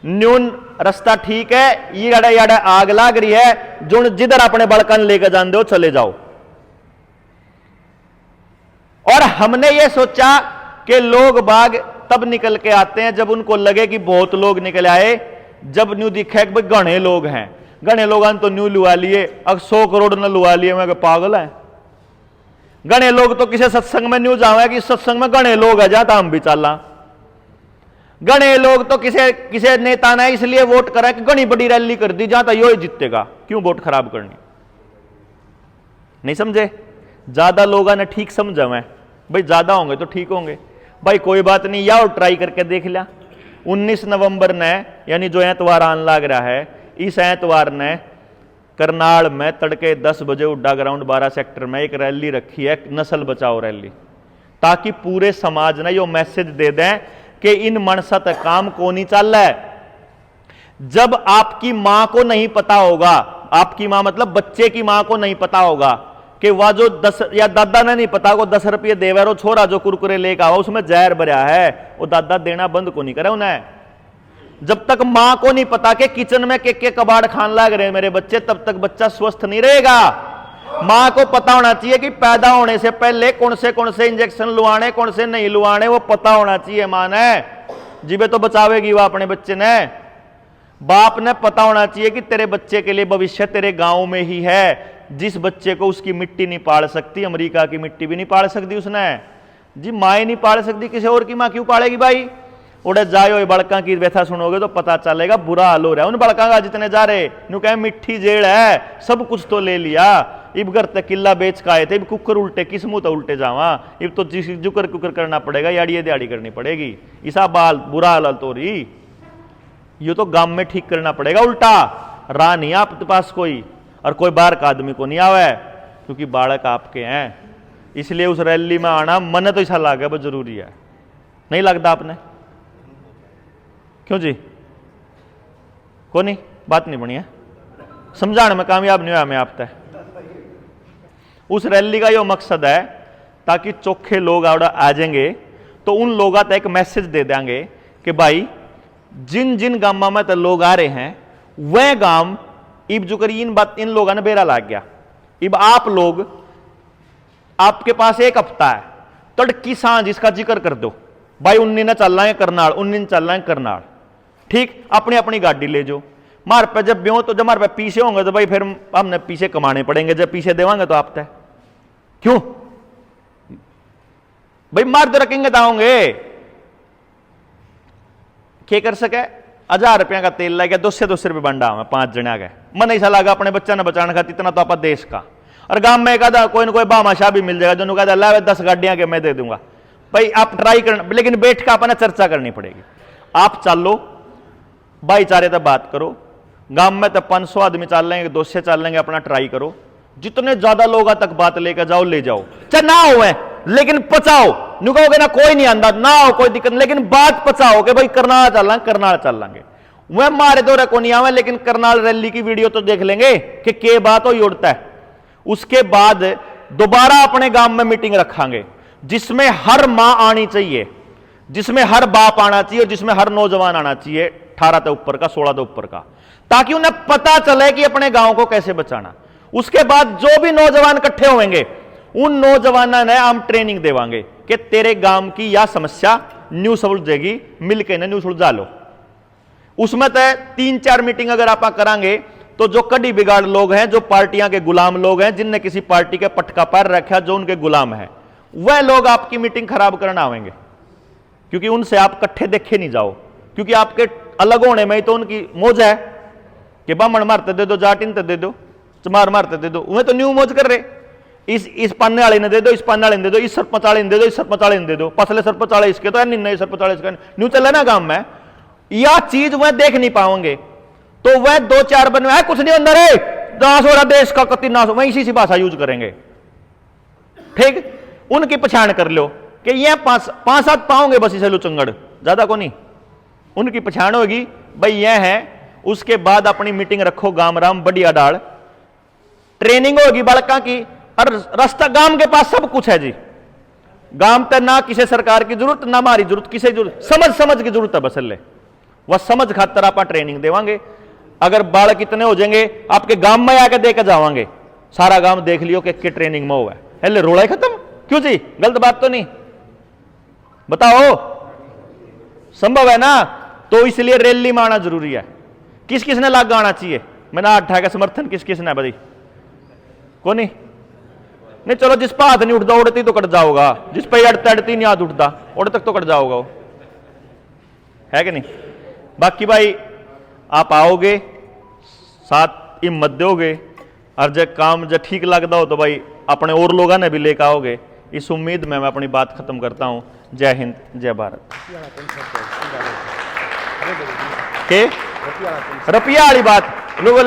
न्यून रास्ता ठीक है, याडे याडे आग लाग रही है, जो जिधर अपने बड़कन लेकर जान दो चले जाओ। और हमने ये सोचा कि लोग बाग तब निकल के आते हैं जब उनको लगे कि बहुत लोग निकल आए, जब न्यू दिखे कि भाई घने लोग हैं, घने लोग तो न्यू लुआ लिए, अब 100 करोड़ न लुआ लिए, मैं पागल है। घने लोग तो किसी सत्संग में न्यू जावे कि सत्संग में घने लोग है, जहां हम भी चलना। घने लोग तो किसी नेता ने इसलिए वोट करा कि घनी बड़ी रैली कर दी, जहां तक यो ही जीतेगा, क्यों वोट खराब करनी। नहीं समझे? ज्यादा लोगों ने ठीक समझा मैं, भाई ज्यादा होंगे तो ठीक होंगे, भाई कोई बात नहीं, या और ट्राई करके देख लिया। 19 नवंबर ने, यानी जो एतवार आने लग रहा है, इस एतवार ने करनाल में तड़के 10 बजे उड्डा ग्राउंड 12 सेक्टर में एक रैली रखी है, नस्ल बचाओ रैली, ताकि पूरे समाज ने यो मैसेज दे दें कि इन मनसा तक काम को नहीं चल रहा है। जब आपकी मां को नहीं पता होगा, आपकी मां मतलब बच्चे की मां को नहीं पता होगा कि वह जो 10 या दादा ने नहीं पता को 10 रुपये देवे रो छोरा जो कुरकुरे लेकर आओ उसमें जहर भरा है, वो दादा देना बंद को नहीं करे उन्हें। जब तक मां को नहीं पता कि किचन में के कबाड़ खान लग रहे मेरे बच्चे, तब तक बच्चा स्वस्थ नहीं रहेगा। मां को पता होना चाहिए कि पैदा होने से पहले कौन से इंजेक्शन लुआने, कौन से नहीं लुआने, वो पता होना चाहिए मां ने, जिबे तो बचावेगी वह अपने बच्चे ने। बाप ने पता होना चाहिए कि तेरे बच्चे के लिए भविष्य तेरे गांव में ही है। जिस बच्चे को उसकी मिट्टी नहीं पाल सकती, अमेरिका की मिट्टी भी नहीं पाल सकती उसने जी, माँ नहीं पाल सकती, किसी और की माँ क्यों पालेगी भाई। उड़े जाए बड़का की व्यथा सुनोगे तो पता चलेगा, बुरा हाल हो रहा है उन बड़का का जितने जा रहे, न्यू कहे मिट्टी जेड़ है, सब कुछ तो ले लिया, इब घर तक किला बेच का आए थे, इब कुकर उल्टे किस मुंह तो उल्टे जावा, इब तो जुकर कुकर करना पड़ेगा, याड़ी दिहाड़ी करनी पड़ेगी, ईसा बाल बुरा हाल तो रही, ये तो गांव में ठीक करना पड़ेगा उल्टा। राह नहीं आपके पास कोई, और कोई बाहर का आदमी को नहीं आवे, क्योंकि बालक आपके हैं। इसलिए उस रैली में आना मन तो ऐसा लगा वो जरूरी है, नहीं लगता आपने? क्यों जी? को नहीं बात नहीं बनी है, समझाने में कामयाब नहीं हुआ मैं आप तक। उस रैली का यो मकसद है ताकि चोखे लोग आ जाएंगे तो उन लोगों तक एक मैसेज दे देंगे कि भाई जिन जिन गांव में तो लोग आ रहे हैं वह गांव इब जो करी इन लोगों ने बेरा लाग गया। इब आप लोग, आपके पास एक हफ्ता है, तड़की सांझ इसका जिक्र कर दो भाई, 19 ने चल रहा है करनाल, 19 चल रहा है करनाल, ठीक, अपनी अपनी गाड़ी ले जाओ। मार पे जब ब्यों तो जब मार पे पीछे होंगे तो भाई फिर हमने पीछे कमाने पड़ेंगे, जब पीछे देवांगे तो आप तय क्यों भाई, मार तो रखेंगे दाओगे, क्या कर सके। 1000 रुपया का तेल लग गया, 200 रुपये बंडा में 5 जने आ गए, मन ऐसा लगा अपने बच्चा ने बचाने का, इतना तो आप देश का। और गांव में कहता कोई ना कोई बामाशाह भी मिल जाएगा जो कहता ला 10 गाड़ियां के मैं दे दूंगा। भाई आप ट्राई करना, लेकिन बैठ के अपना चर्चा करनी पड़ेगी। आप चलो भाईचारे तक बात करो, गांव में तो 500 आदमी चल लेंगे, 200 चल लेंगे, अपना ट्राई करो, जितने ज्यादा लोगों तक बात लेकर जाओ, ले जाओ, चाहे ना हो लेकिन पचाओ। नु कहोगे ना कोई नहीं आंदा, ना हो कोई दिक्कत, लेकिन बात पचाओ कि भाई करनाल चल लेंगे। वह मारे दौरे को नहीं आवे, लेकिन करनाल रैली की वीडियो तो देख लेंगे कि के बात हो उड़ता है। उसके बाद दोबारा अपने गांव में मीटिंग रखांगे जिसमें हर मां आनी चाहिए, जिसमें हर बाप आना चाहिए, जिसमें हर नौजवान आना चाहिए, 18 से ऊपर का, 16 से ऊपर का, ताकि उन्हें पता चले कि अपने गांव को कैसे बचाना। उसके बाद जो भी नौजवान इकट्ठे होंगे उन नौजवानों ने हम ट्रेनिंग देवांगे कि तेरे गांव की यह समस्या न्यू सुलझेगी, मिलकर न्यू सुलझा लो। उसमें तो 3-4 मीटिंग अगर आप करांगे तो जो कड़ी बिगाड़ लोग हैं, जो पार्टियां के गुलाम लोग हैं, जिनने किसी पार्टी के पटका पार रखा, जो उनके गुलाम है, वह लोग आपकी मीटिंग खराब करना आवेंगे, क्योंकि उनसे आप इकट्ठे देखे नहीं जाओ, क्योंकि आपके अलग होने में ही तो उनकी मौज है कि बामण मारते दे दो, जाटिन दे दो, चमार मारते दे दो, उन्हें तो न्यू मौज कर रहे, इस पाने वाले ने दे दो, इस पाने वाले ने दे दो, इस सरपंच वाले ने दे दो, इस सरपंच वाले ने दे दो, पसले सरपंच वाले इसके तो नहीं, सरपंच वाले इसका न्यू चले ना गांव में, यह चीज वह देख नहीं पाओगे। तो वह 2-4 बनवाए कुछ नहीं अंदर है, दास हो रहा देश का कति नाश, वह इसी सी भाषा यूज करेंगे, ठीक। उनकी पहचान कर लो कि यह 5-7 पाओगे बस, इसे लुचंगड़ ज्यादा को नहीं, उनकी पहचान होगी भाई यह है। उसके बाद अपनी मीटिंग रखो गांव राम बढ़िया डाल, ट्रेनिंग होगी बड़का की, और रास्ता गांव के पास सब कुछ है जी। गांव तक ना किसी सरकार की जरूरत, ना हमारी जरूरत, किसी जरूरत समझ की जरूरत है बस, ले वह समझ खातर आप ट्रेनिंग देवांगे। अगर बालक इतने हो जाएंगे आपके गांव में आके देकर जावांगे, सारा गांव देख लियो कि ट्रेनिंग में हुआ है, रोड़ा ही खत्म, क्यों जी, गलत बात तो नहीं? बताओ, संभव है ना? तो इसलिए रैली में आना जरूरी है। किस किस ने लाग आना चाहिए? मैंने आठ का समर्थन किस किस ने भाई? को नहीं, चलो जिस पर हाथ नहीं उठता उड़ती तो कट जाओगा, जिस पर अड़ता अड़ती नहीं हाथ उठता उड़ तक तो कट जाओगा वो, है कि नहीं? बाकी भाई आप आओगे, साथ हिम्मत दोगे, और जब काम जब ठीक लगता हो तो भाई अपने और लोगों ने भी लेकर आओगे। इस उम्मीद में मैं अपनी बात खत्म करता हूं। जय हिंद, जय भारत। के रपिया वाली बात लोग